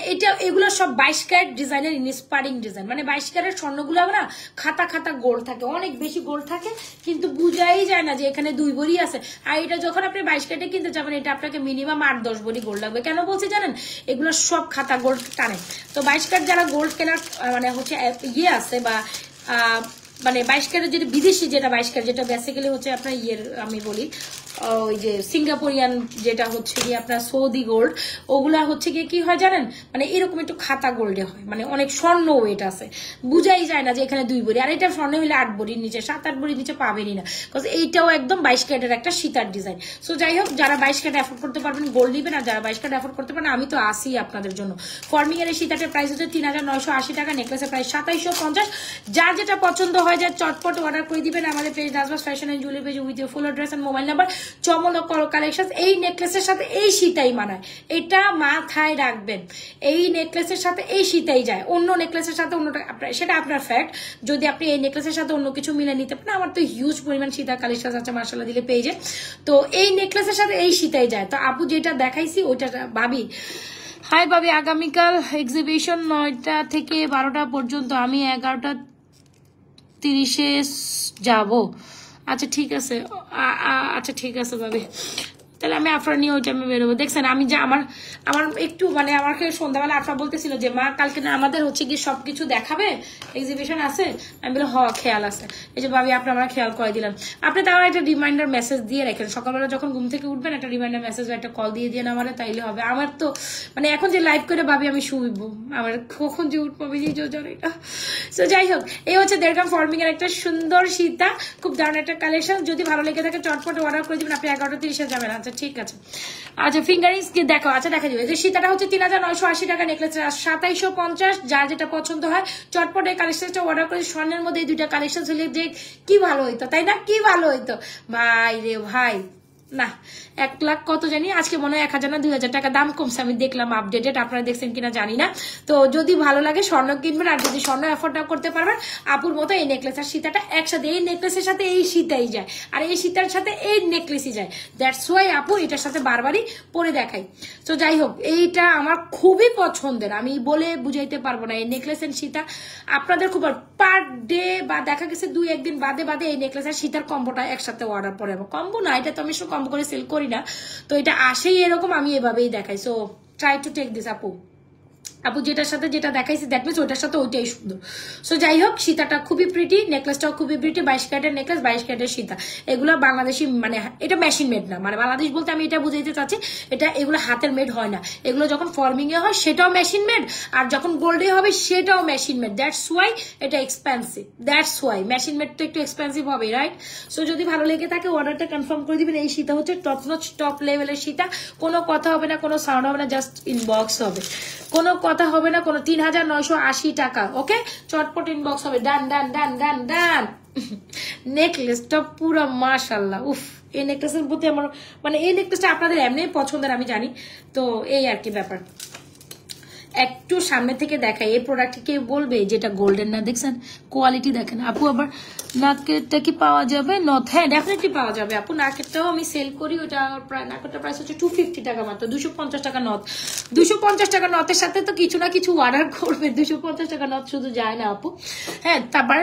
এগুলো সব 22 ক্যারেট ডিজাইনের ইন্সপায়ারিং ডিজাইন। মানে 22 ক্যারেট স্বর্ণগুলো না খাতা গোল্ড থাকে, অনেক বেশি গোল্ড থাকে, কিন্তু বুঝাই যায় না যে এখানে 2 ভরি আছে। আর এটা যখন আপনি 22 ক্যারেটে কিনতে যাবেন, এটা আপনাকে মিনিমাম 8-10 ভরি গোল্ড লাগবে। কেন বলছি জানেন? এগুলো সব খাতা গোল্ড টানে। তো 22 ক্যারেট যারা গোল্ড কেনার মানে হচ্ছে আছে বা মানে 22 ক্যারেট যেটা বিদেশি, যেটা 22 ক্যারেট, যেটা বেসিক্যালি হচ্ছে আপনার আমি বলি ওই যে সিঙ্গাপুরিয়ান যেটা হচ্ছে কি আপনার সৌদি গোল্ড, ওগুলা হচ্ছে গিয়ে কি হয় জানেন, মানে এরকম একটু খাতা গোল্ডে হয়, মানে অনেক স্বর্ণ ওয়েট আছে, বুঝাই যায় না যে এখানে 2 ভরি, আর এটা স্বর্ণ হলে 8 ভরির নিচে 7-8 ভরির নিচে পাবেনই না, বিকজ এইটাও একদম 22 ক্যারেটের একটা সীতার ডিজাইন। সো যাই হোক, যারা 22 ক্যারেট অ্যাফোর্ড করতে পারবেন গোল্ড নিবেন, আর যারা 22 ক্যারেট অ্যাফোর্ড করতে পারেন আমি তো আসি আপনাদের জন্য। ফর্মিং এর এই সীতাটার প্রাইস হচ্ছে 3980 টাকা, নেকলেসের প্রাইস 2750। যার যেটা পছন্দ হয় যায় চটপট অর্ডার করে দিবেন আমাদের page Nazmas fashion and jewellery page with full address and mobile number. চমৎকার কালেকশন, এই নেকলেসের সাথে এই সীতাই মানায়, এটা মাথায় রাখবেন। এই নেকলেসের সাথে এই সীতাই যায়, অন্য নেকলেসের সাথে অন্যটা সেটা আপনার ফ্যাক্ট। যদি আপনি এই নেকলেসের সাথে অন্য কিছু মিলে নিতে পারেন, আমার তো হিউজ পরিমাণ সীতার কালেকশন আছে মাশাআল্লাহ দিলে পেজে, তো এই নেকলেসের সাথে এই সীতাই যায়। তো আপু যেটা দেখাইছি ওইটা ভাবি। হাই ভাবি, আগামীকাল এক্সিবিশন 9টা থেকে 12টা পর্যন্ত, আমি 11:30 যাব। আচ্ছা ঠিক আছে, আচ্ছা ঠিক আছে ভাবি, তাহলে আমি আফরা নিয়ে ওই টাইমে বেরোবো। দেখছেন আমি যে আমার একটু মানে আমাকে সন্ধ্যাবেলা আফরা বলতেছিল যে মা কালকে না আমাদের হচ্ছে কি সবকিছু দেখাবে, এক্সিবিশন আছে। আমি বলি খেয়াল আছে। এই যে ভাবি আপনি আমার খেয়াল করে দিলেন। আপনি তাও একটা রিমাইন্ডার মেসেজ দিয়ে রাখেন, সকালবেলা যখন ঘুম থেকে উঠবেন একটা রিমাইন্ডার মেসেজ বা একটা কল দিয়ে দিয়ে আমার, তাইলে হবে। আমার তো মানে এখন যে লাইভ করে ভাবি আমি শুইব, আমার কখন যে উঠবো নিজেও জানি না। সো যাই হোক, এই হচ্ছে 1.5 গ্রাম ফর্মিং এর একটা সুন্দর সীতা, খুব দারুণ একটা কালেকশন। যদি ভালো লেগে থাকে চটপট অর্ডার করে দিবেন। আপনি 11:30 যাবেন। আচ্ছা ঠিক আছে। আচ্ছা ফিঙ্গারিংস কি দেখো, আচ্ছা দেখা যাবে যে সীতাটা হচ্ছে 3980 টাকা, নেকলেস 2750। যার যেটা পছন্দ হয় চটপট এই কালেকশনটা অর্ডার করে। স্বর্ণের মধ্যে এই দুইটা কালেকশন হলে যে কি ভালো হইতো, তাই না? কি ভালো হইতো ভাই রে ভাই। না 1 লাখ কত জানি, আজকে মনে হয় 1000 না 2000 টাকা দাম কমছে, আমি দেখলাম আপডেটেড, আপনারা দেখছেন কিনা জানি না। তো যদি ভালো লাগে স্বর্ণ কিনবেন, আর যদি স্বর্ণ এফোর্ড না করতে পারবেন আপুর মতো এই নেকলেস আর সীতাটা একসাথে, এই নেকলেসের সাথে এই সীতাই যায়, আর এই সীতার সাথে এই নেকলেসই যায়। দ্যাটস ওয়াই আপু এটার সাথে বারবারই পরে দেখাই। তো যাই হোক, এইটা আমার খুবই পছন্দের, আমি বলে বুঝাইতে পারবো না। এই নেকলেস এন্ড সীতা আপনাদের খুব পার ডে বা দেখা গেছে 2-1 দিন বাদে বাদে এই নেকলেস আর সীতার কম্বোটা একসাথে অর্ডার পরে, কম্বো না এটা তো আমি কম্বো করে সেল করি না, তো এটা আসেই এরকম, আমি এভাবেই দেখাই। So try to take this আপু। আপু যেটার সাথে যেটা দেখাইছি দ্যাট মিন্স ওটার সাথে ওইটাই সুন্দর। সো যাই হোক, সীতাটা খুবই প্রিটি, নেকলেসটাও খুবই প্রিটি। 22 ক্যারেটের নেকলেস, 22 ক্যারেটের সীতা, এগুলো বাংলাদেশি, মানে এটা মেশিন মেড না। মানে বাংলাদেশ বলতে আমি এটা বুঝাইতে চাচ্ছি, এটা এগুলো হাতের মেড হয় না, এগুলো যখন ফর্মিং এ হয় সেটাও মেশিন মেড, আর যখন গোল্ডে হবে সেটাও মেশিন মেড। দ্যাটস ওয়াই এটা expensive, that's why machine made তো একটু এক্সপেন্সিভ হবে, রাইট? সো যদি ভালো লেগে থাকে অর্ডারটা কনফার্ম করে দিবেন। এই সীতা হচ্ছে টপ নচ টপ লেভেলের সীতা, কোনো কথা হবে না, কোনো সাউন্ড হবে না, জাস্ট ইনবক্স হবে, কোনো কথা হবে না, কোনো 3980 টাকা। ওকে, চটপট ইনবক্স হবে। ডান ডান ডান ডান ডান। নেকলেসটা পুরো মাশাআল্লাহ, উফ, এই নেকলেসের প্রতি আমার মানে এই নেকলেসটা আপনাদের এমনি পছন্দের আমি জানি, তো এই আর কি ব্যাপার। একটু সামনে থেকে দেখাই, এই প্রোডাক্ট কেউ বলবে যেটা গোল্ডেন না। দেখছেন কোয়ালিটি দেখেন আপু। আবার নাকেরটা কি পাওয়া যাবে? নথ, হ্যাঁ ডেফিনেটলি পাওয়া যাবে আপু। নাকেরটাও আমি সেল করি, ওটা প্রায় নাকেরটা প্রাইস হচ্ছে 250 টাকা মাত্র, 250 টাকা নথ। 250 টাকা নথের সাথে তো কিছু না কিছু অর্ডার করবে, 250 টাকা নথ শুধু যায় না আপু। হ্যাঁ, তারপর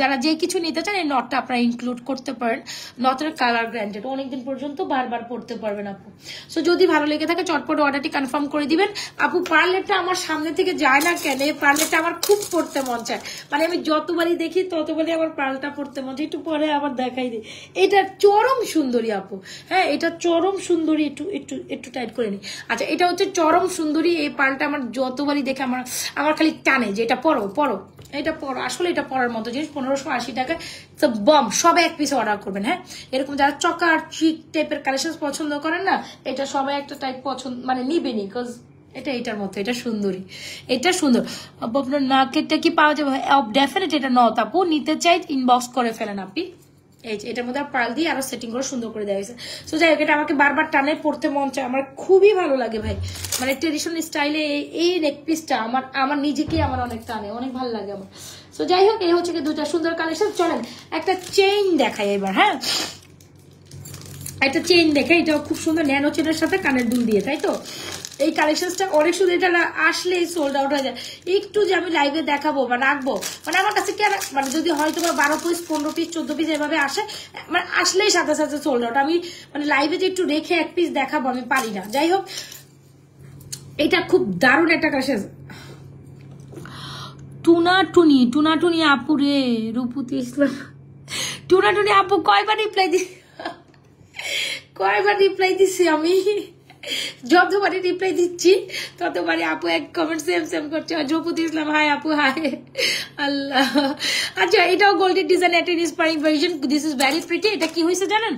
যারা যে কিছু নিতে চান এই নথটা আপনারা ইনক্লুড করতে পারেন। নথের কালার গ্র্যান্ডেড, অনেকদিন পর্যন্ত বারবার পড়তে পারবেন আপু। সো যদি ভালো লেগে থাকে চটপট অর্ডারটি কনফার্ম করে দিবেন আপু। পার্লেটটা আমার সামনে থেকে যায় না কেন, এই পার্লেটটা আমার খুব পড়তে মন চায়, মানে আমি যতবারই দেখি ততবারই আমার পার্লটা পড়তে মন চায়। একটু পরে আবার দেখাই দিই, এটা চরম সুন্দরী আপু। হ্যাঁ, এটা চরম সুন্দরী, একটু একটু একটু টাইট করে নি। আচ্ছা, এটা হচ্ছে চরম সুন্দরী। এই পার্লটা আমার যতবারই দেখে আমার খালি টানে যে এটা পরো পরো, এটা পরো। আসলে এটা পরার মতো জিনিস। 1580 টাকা তো বম, সবাই এক পিস অর্ডার করবেন। হ্যাঁ, এরকম যারা চকার চিক টাইপের কালেকশন পছন্দ করেন না, এটা সবাই একটা টাইপ পছন্দ মানে নিবেনি, বিকজ এটা এটার মতো, এটা সুন্দরী, এটা সুন্দর। আপনার নাকেরটা কি পাওয়া যাবে? ডেফিনেট এটা নথ আপু, নিতে চাই ইনবক্স করে ফেলেন আপনি। এই যে এটার মধ্যে পার্ল দিয়ে আরো সেটিং করে সুন্দর করে দেওয়া হয়েছে। সো যাই হোক, এটা আমাকে বারবার টানে পড়তে মন চায়, আমার খুবই ভালো লাগে ভাই। মানে ট্রেডিশনাল স্টাইলে এই নেক পিসটা আমার নিজেকেই আমার অনেক টানে, অনেক ভালো লাগে আমার। সো যাই হোক, এই হচ্ছে কি দুটা সুন্দর কালেকশন। চলেন একটা চেইন দেখাই এবার। হ্যাঁ, একটা চেইন দেখে, এটা খুব সুন্দর ন্যানো চেনের সাথে কানের দুল দিয়ে, তাই তো? এই কালেকশনটা অনেক সুন্দর, এটা আসলেই সোল্ড আউট হয়ে যায়। একটু যে আমি লাইভে দেখাবো বা রাখবো, মানে আমার কাছে কি মানে যদি হয়তো 12 পিস 15 পিস 14 পিস এভাবে আসে, মানে আসলেই সাথে সাথে সোল্ড আউট। আমি মানে লাইভে যে একটু রেখে 1 পিস দেখাবো আমি পারি না। যাই হোক, এটা খুব দারুণ একটা কালেকশন। টুনাটুনি আপু রে, রূপতি ইসলাম টুনাটুনি আপু কয়বার রিপ্লাই দি, কয়বার রিপ্লাই দিচ্ছি আমি, যতবারই রিপ্লাই দিচ্ছি ততবারই আপু এক কমেন্ট সেম সেম করছে। জপুতি ইসলাম হাই আপু হাই। আল্লাহ। আচ্ছা এটাও গোল্ডেন ডিজাইন, একটা inspiring version, this is very pretty. এটা কি হয়েছে জানেন,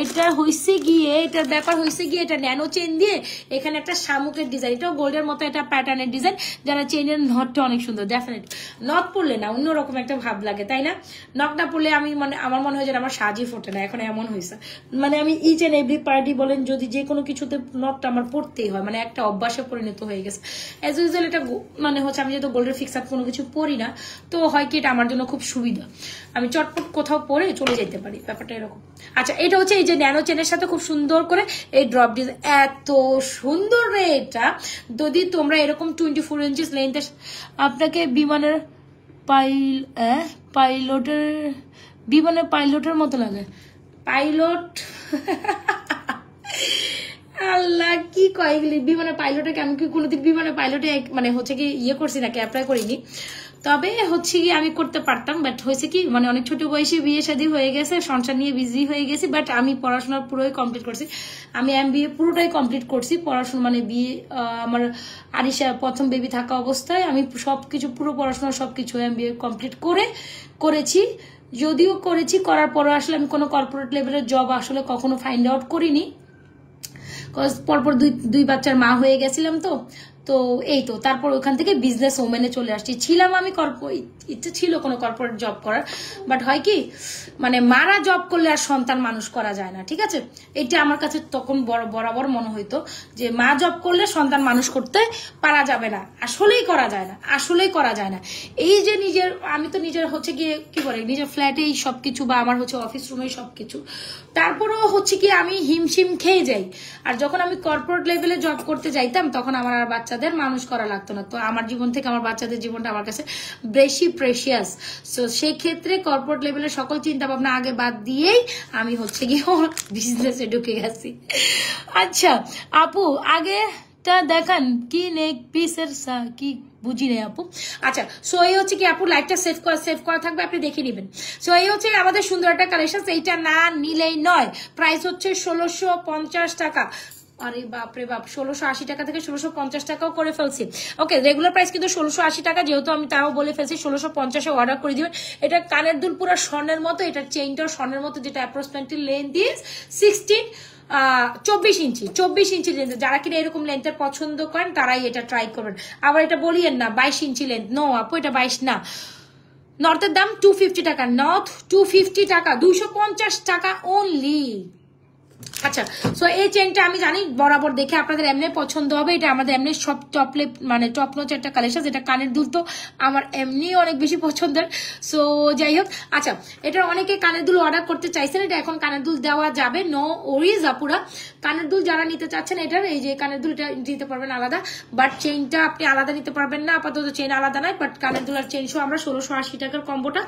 এটা হয়েছে গিয়ে, এটার ব্যাপার হয়েছে গিয়ে এটা ন্যানো চেন দিয়ে এখানে একটা শামুকের ডিজাইন, এটাও গোল্ডের মতো একটা প্যাটার্নের ডিজাইন। যারা চেনের নটটা অনেক সুন্দর, ডেফিনেট নট পড়লে না অন্যরকম একটা ভাব লাগে, তাই না? নট না পড়লে আমি মানে আমার মনে হয় যে আমার সাজই ফোটে না, এখন এমন হয়েছে। মানে আমি ইচ এন্ড এভরি পার্টি বলেন যদি যে কোনো কিছুতে নটটা আমার পড়তেই হয়, মানে একটা অভ্যাসে পরিণত হয়ে গেছে। অ্যাজ ইউজুয়াল এটা মানে হচ্ছে আমি যেহেতু গোল্ডের ফিক্স আপ কোনো কিছু পরি না, তো হয় কি এটা আমার জন্য খুব সুবিধা, আমি চটপট কোথাও পরে চলে যেতে পারি, ব্যাপারটা এরকম। আচ্ছা এটা হচ্ছে এই যে ন্যানো চেনের সাথে খুব সুন্দর করে এই ড্রপ ডিজাইন, এত সুন্দর রে এটা। যদি তোমরা এরকম 24 ইঞ্চিস লেন্থ, আপনাকে বিমানের পাইলটের মতো লাগে। পাইলট আল্লাহ কি কয় এগুলি, বিমানের পাইলটে আমি কি কোনোদিন বিমানের পাইলটে মানে হচ্ছে কি ইয়ে করছি নাকি, অ্যাপ্লাই করিনি। তবে হচ্ছে কি আমি করতে পারতাম, বাট হয়েছে কি মানে অনেক ছোট বয়সে বিয়ে শাদী হয়ে গেছে, সংসার নিয়ে বিজি হয়ে গেছি। বাট আমি পড়াশোনা পুরোই কমপ্লিট করছি, আমি MBA পুরোটাই কমপ্লিট করছি। পড়াশোনা মানে বিয়ে আমার আরিশা প্রথম বেবি থাকা অবস্থায় আমি সবকিছু পুরো পড়াশোনা সবকিছু MBA কমপ্লিট করেছি। যদিও করেছি, করার পরে আসলে আমি কোনো কর্পোরেট লেভেলের জব আসলে কখনো ফাইন্ড আউট করিনি, পরপর দুই বাচ্চার মা হয়ে গেছিলাম। তো এই তো তারপর ওখান থেকে বিজনেস ওমেনে চলে আসছি। ছিলাম আমি ইচ্ছে ছিল কোনো কর্পোরেট জব করার, বাট হয় কি মানে মারা জব করলে আর সন্তান মানুষ করা যায় না, ঠিক আছে? এটা আমার কাছে তখন বরাবর মনে হইতো যে মা জব করলে সন্তান মানুষ করতে পারা যাবে না, আসলেই করা যায় না, আসলেই করা যায় না। এই যে নিজের, আমি তো নিজের হচ্ছে গিয়ে কি বলে নিজের ফ্ল্যাটেই সবকিছু বা আমার হচ্ছে অফিস রুমেই সবকিছু, তারপরেও হচ্ছে কি আমি হিমশিম খেয়ে যাই। আর যখন আমি কর্পোরেট লেভেলে জব করতে যাইতাম তখন আমার আর বাচ্চাদের মানুষ করা লাগতো না। তো আমার জীবন থেকে আমার বাচ্চাদের জীবনটা আমার কাছে বেশি প্রেশিয়াস। সো সেই ক্ষেত্রে কর্পোরেট লেভেলের সকল চিন্তা ভাবনা আগে বাদ দিয়েই আমি হচ্ছে গিয়ে বিজনেসে ঢুকে গেছি। আচ্ছা আপু আগে দেখান কি নেক পিসের কি বুঝি নেই আপু। আচ্ছা সো এই হচ্ছে কি আপু লাইভটা সেভ করা থাকবে, আপনি দেখে নেবেন। সো এই হচ্ছে আমাদের সুন্দর একটা কালেকশন, এইটা না নিলেই নয়। প্রাইস হচ্ছে 1650 টাকা। আরে বাপরে বাপ, 1680 টাকা থেকে 1650 টাকাও করে ফেলছি। ওকে রেগুলার প্রাইস কিন্তু 1680 টাকা, যেহেতু আমি তাও বলে ফেলছি 1650-এ অর্ডার করে দিবেন। এটা কানের দুল পুরো স্বর্ণের মতো, এটার চেইনটাও স্বর্ণের মতো, যেটা approximately length is 24 inch length. যারা কিনা এরকম লেন্থের পছন্দ করেন তারাই এটা ট্রাই করবেন। আবার এটা বলিয়েন না 22 ইঞ্চি লেন্থ, নো আপু এটা 22 না। নর্থের দাম 250 টাকা, নর্থ 250 টাকা, 250 টাকা অনলি। আচ্ছা সো এই চেনটা আমি জানি বরাবর দেখে আপনাদের এমনি পছন্দ হবে। এটা আমাদের এমনি সব টপলে মানে টপ নচ একটা কালেকশন, যেটা কানের দুল তো আমার এমনি অনেক বেশি পছন্দের। সো যাই হোক, আচ্ছা এটা অনেকে কানের দুল অর্ডার করতে চাইছেন, এটা এখন কানের দুল দেওয়া যাবে, নো ওরিজ আপুরা। কানের দুল যারা নিতে চাচ্ছেন এটার এই যে কানের দুলটা দিতে পারবেন আলাদা, বাট চেইনটা আপনি আলাদা নিতে পারবেন না, আপাতত চেইন আলাদা নয়। বাট কানের দুল আর চেইন সহ আমরা 1680 টাকার কম্বোটা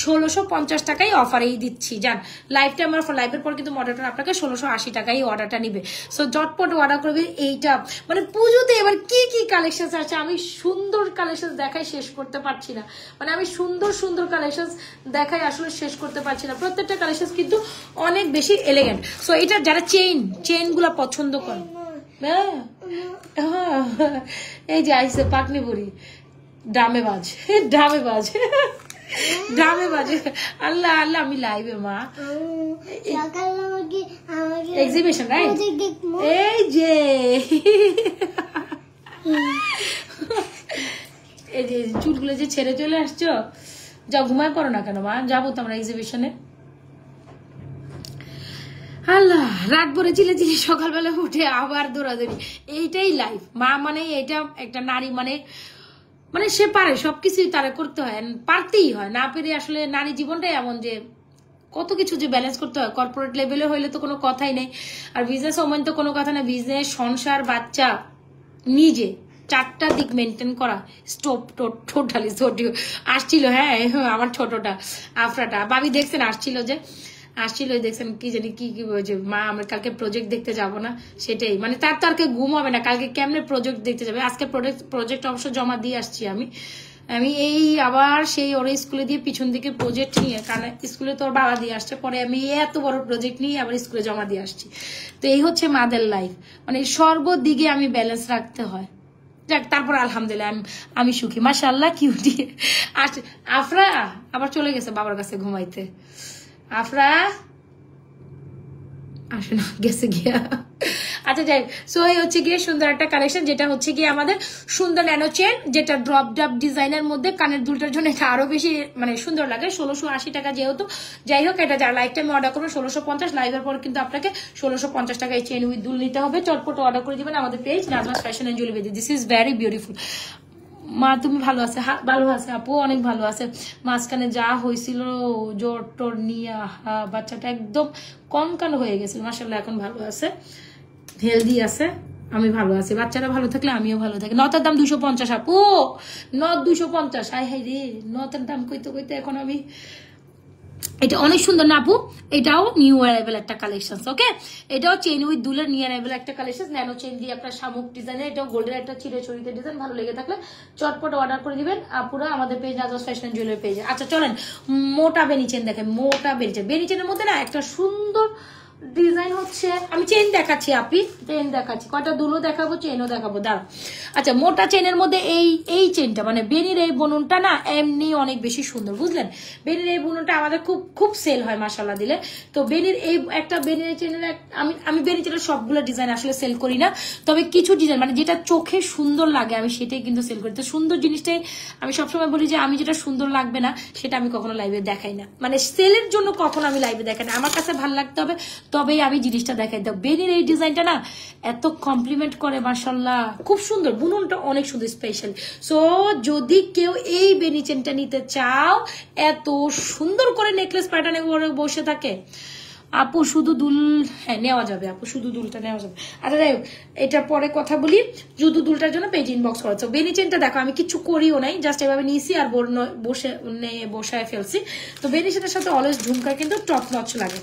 1650 টাকায় অফারেই দিচ্ছি। যান লাইভটা আমার লাইভের পর কিন্তু মডেলটা আপনাকে 1680 টাকায় অর্ডারটা নিবে। সো জটপট অর্ডার করবে। এইটা মানে পুজোতে এবার কি কি কালেকশন আছে, আমি সুন্দর কালেকশন দেখাই শেষ করতে পারছি না, মানে আমি সুন্দর কালেকশন দেখাই আসলে শেষ করতে পারছি না। প্রত্যেকটা কালেকশন কিন্তু অনেক বেশি এলিগেন্ট। সো এটা যারা চেইন গুলা পছন্দ করেন, এই যে আইসে পাকনি বুড়ি ড্রামে বাজে আল্লাহ আল্লাহ, আমি লাইভে মা এক্সিবিশন রাইট, এই যে এই যে চুলগুলো যে ছেড়ে চলে আসছো, যা ঘুমায় পড়ো না কেন মা, যাবো তো আমরা এক্সিবিশনে। আল্লাহ রাত ভরে চিলে সকালবেলা উঠে আবার দৌড়াদৌড়ি, এইটাই লাইফ। মা মানে এটা একটা নারী মানে সে পারে সবকিছুই তারা করতে হয়, পারতেই হয়, না পেরে আসলে নারী জীবনটাই এমন যে কত কিছু যে ব্যালেন্স করতে হয়। কর্পোরেট লেভেলে হইলে তো কোনো কথাই নেই, আর বিজনেস ওমেন তো কোনো কথা না। বিজনেস, সংসার, বাচ্চা, নিজে 4টা দিক মেনটেন করা টোটালি আসছিল। হ্যাঁ আমার ছোটটা আফরাটা ভাবি দেখছেন আসছিল দেখছেন কি জানি কি বলছে, মা আমরা কালকে প্রজেক্ট দেখতে যাব না, সেটাই মানে তার তো আর ঘুম হবে না, কালকে কেমনে প্রজেক্ট দেখতে যাবে। আজকে প্রজেক্ট অবশ্য জমা দিয়ে আসছি আমি, আমি এই আবার সেই ওর স্কুলে দিয়ে পিছন দিকে প্রজেক্ট নিয়ে, কারণ স্কুলে তোর বাবা দিয়ে আসছে, পরে আমি এত বড় প্রজেক্ট নিয়ে আবার স্কুলে জমা দিয়ে আসছি। তো এই হচ্ছে মাদের লাইফ, মানে সর্বদিকে আমি ব্যালেন্স রাখতে হয়। যাক, তারপর আলহামদুলিল্লাহ আমি সুখী, মাশাআল্লাহ কিউটি। আফরা আবার চলে গেছে বাবার কাছে ঘুমাইতে। আফরা আসে না, গেছে গিয়া। আচ্ছা যাই, সো এই হচ্ছে গিয়ে সুন্দর একটা কালেকশন, যেটা হচ্ছে গিয়ে আমাদের সুন্দর ন্যানো চেন, যেটা ড্রপ ড্রপ ডিজাইনের মধ্যে কানের দুলটার জন্য এটা আরো বেশি মানে সুন্দর লাগে। 1680 টাকা যেহেতু, যাই হোক এটা যারা লাইফ টাইমে অর্ডার করবেন 1650, লাইভের পর কিন্তু আপনাকে 1650 টাকায় চেন উইথ দুল নিতে হবে। চটপট অর্ডার করে দিবেন আমাদের page Nazmas fashion and jewellery. This is very beautiful. মা তুমি ভালো আছে? ভালো আছে আপু, অনেক ভালো আছে। মাঝখানে যা হয়েছিল জ্বর টোর নিয়ে, বাচ্চাটা একদম কনকান হয়ে গেছিল, মাশাআল্লাহ এখন ভালো আছে, হেলদি আছে, আমি ভালো আছি। বাচ্চারা ভালো থাকলে আমিও ভালো থাকি। নথের দাম 250 আপু, নথ 250। হাই হাই রে, নথের দাম কইতে কইতে এখন আমি, এটা অনেক সুন্দর না আপু, এটাও নিউ অ্যারাইভেল একটা কালেকশন। ওকে, এটাও চেন উইথ দুলের নিউ অ্যারাইভেল একটা কালেকশন, ন্যানো চেন দিয়ে আপনার শামুক ডিজাইনের, এটাও গোল্ডের একটা চিড়ে চড়িতে ডিজাইন। ভালো লেগে থাকলে চটপট অর্ডার করে দিবেন আপুরা আমাদের পেজ নাজমাস ফ্যাশন জুয়েলারি পেজে। আচ্ছা চলেন মোটা বেনি চেন দেখেন, মোটা বেনি চেন। বেনি চেনের মধ্যে না একটা সুন্দর ডিজাইন হচ্ছে, আমি চেন দেখাচ্ছি আপি, চেন দেখাচ্ছি, কয়টা দুলো দেখাবো, চেনও দেখাবো, দাঁড়া। আচ্ছা, মোটা চেনের মধ্যে এই চেনটা মানে বেনির এই বুননটা না এমনি অনেক বেশি সুন্দর, বুঝলেন? বেনির এই বুননটা আমাদের খুব খুব সেল হয় মাশাআল্লাহ দিলে। তো বেনির এই একটা বেনির চেনের আমি বেনি চেনের সবগুলো ডিজাইন আসলে সেল করি না, তবে কিছু ডিজাইন মানে যেটা চোখে সুন্দর লাগে আমি সেটাই কিন্তু সেল করি। তো সুন্দর জিনিসটাই আমি সবসময় বলি যে আমি যেটা সুন্দর লাগবে না সেটা আমি কখনো লাইভে দেখাই না, মানে সেলের জন্য কখনো আমি লাইভে দেখাই না, আমার কাছে ভালো লাগতে হবে তবেই আমি জিনিসটা দেখাই। দাও বেনির এই ডিজাইনটা না এত কমপ্লিমেন্ট করে মাশাআল্লাহ, খুব সুন্দর, বুননটা অনেক সুন্দর স্পেশাল। সো যদি কেউ এই বেনি চেনটা নিতে চাও, এত সুন্দর করে নেকলেস প্যাটার্নে বসে থাকে আপু, শুধু দুল হ্যাঁ নেওয়া যাবে আপু, শুধু দুলটা নেওয়া যাবে। আচ্ছা যাই হোক, এটার পরে কথা বলি। শুধু দুলটার জন্য পেজ ইনবক্স করেছে। বেনি চেনটা দেখো আমি কিছু করিও নাই, জাস্ট এভাবে নিয়েছি আর বসায় ফেলছি। তো বেনি চেনের সাথে অলওয়েজ ঝুমকা কিন্তু টপ নচ লাগে।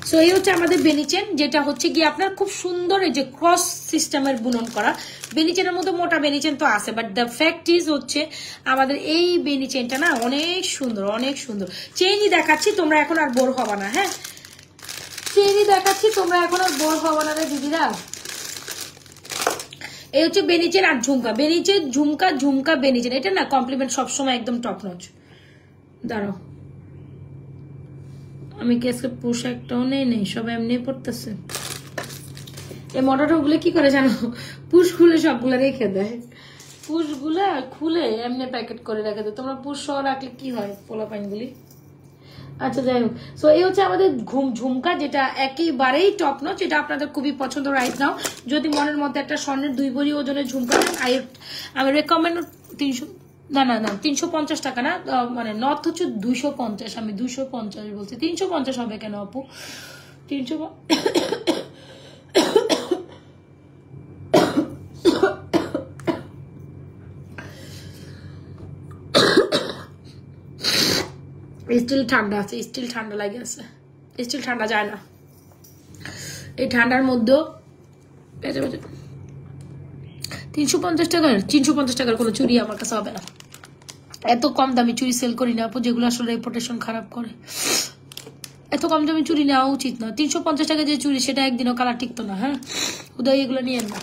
সো এই হচ্ছে আমাদের বেনি চেন, যেটা হচ্ছে গিয়ে আপনার খুব সুন্দর এই যে ক্রস সিস্টেমের বুনন করা। বেনি চেনের মধ্যে মোটা বেনি চেন তো আছে, বাট দ্য ফ্যাক্ট ইজ হচ্ছে আমাদের এই বেনি চেনটা না অনেক সুন্দর, অনেক সুন্দর। চেনই দেখাচ্ছি, তোমরা এখন আর বোর হবা না। হ্যাঁ, চেনই দেখাচ্ছি, তোমরা এখন আর বোর হবা না রে দিদিরা। এই হচ্ছে বেনি চেন আর ঝুমকা, বেনি চেন ঝুমকা, ঝুমকা বেনি চেন, এটা না কমপ্লিমেন্ট সবসময় একদম টপ নচ। দাঁড়াও, আমি কি আজকে পোশাকটাও নেই, সব এমনি পড়তেছে। এই মোটরটা গুলো কি করে জানো, পুশ খুলে সবগুলো রেখে দেয়, পুশ গুলা খুলে এমনি প্যাকেট করে রেখে দেয়। তোমরা পুশ সহ রাখলে কি হয় পোলা পাইনগুলি। আচ্ছা যাই হোক, সো এই হচ্ছে আমাদের ঝুমকা, যেটা একেবারেই টপ নচ, এটা আপনাদের খুবই পছন্দ রাইট নাও। যদি মনের মধ্যে একটা স্বর্ণের 2 ভরি ওজনের ঝুমকা নেন, আমি রেকমেন্ড 300 না 350 টাকা না, মানে নর্থ হচ্ছে 250, আমি 250 বলছি, 350 হবে কেন আপু? 300 স্টিল ঠান্ডা আছে, স্টিল ঠান্ডা লাগে আছে, স্টিল ঠান্ডা যায় না এই ঠান্ডার মধ্যেও। 350 টাকার 350 টাকার কোনো চুরি আমার কাছে হবে না। এত কম দামি চুরি সেল করি না আপু, যেগুলো আসলে রেপুটেশন খারাপ করে। এত কম দামি চুরি নেওয়া উচিত না। 350 টাকা যে চুরি সেটা একদিনও কালার টিকতো না। হ্যাঁ, হুদাই এগুলো নিয়েন না,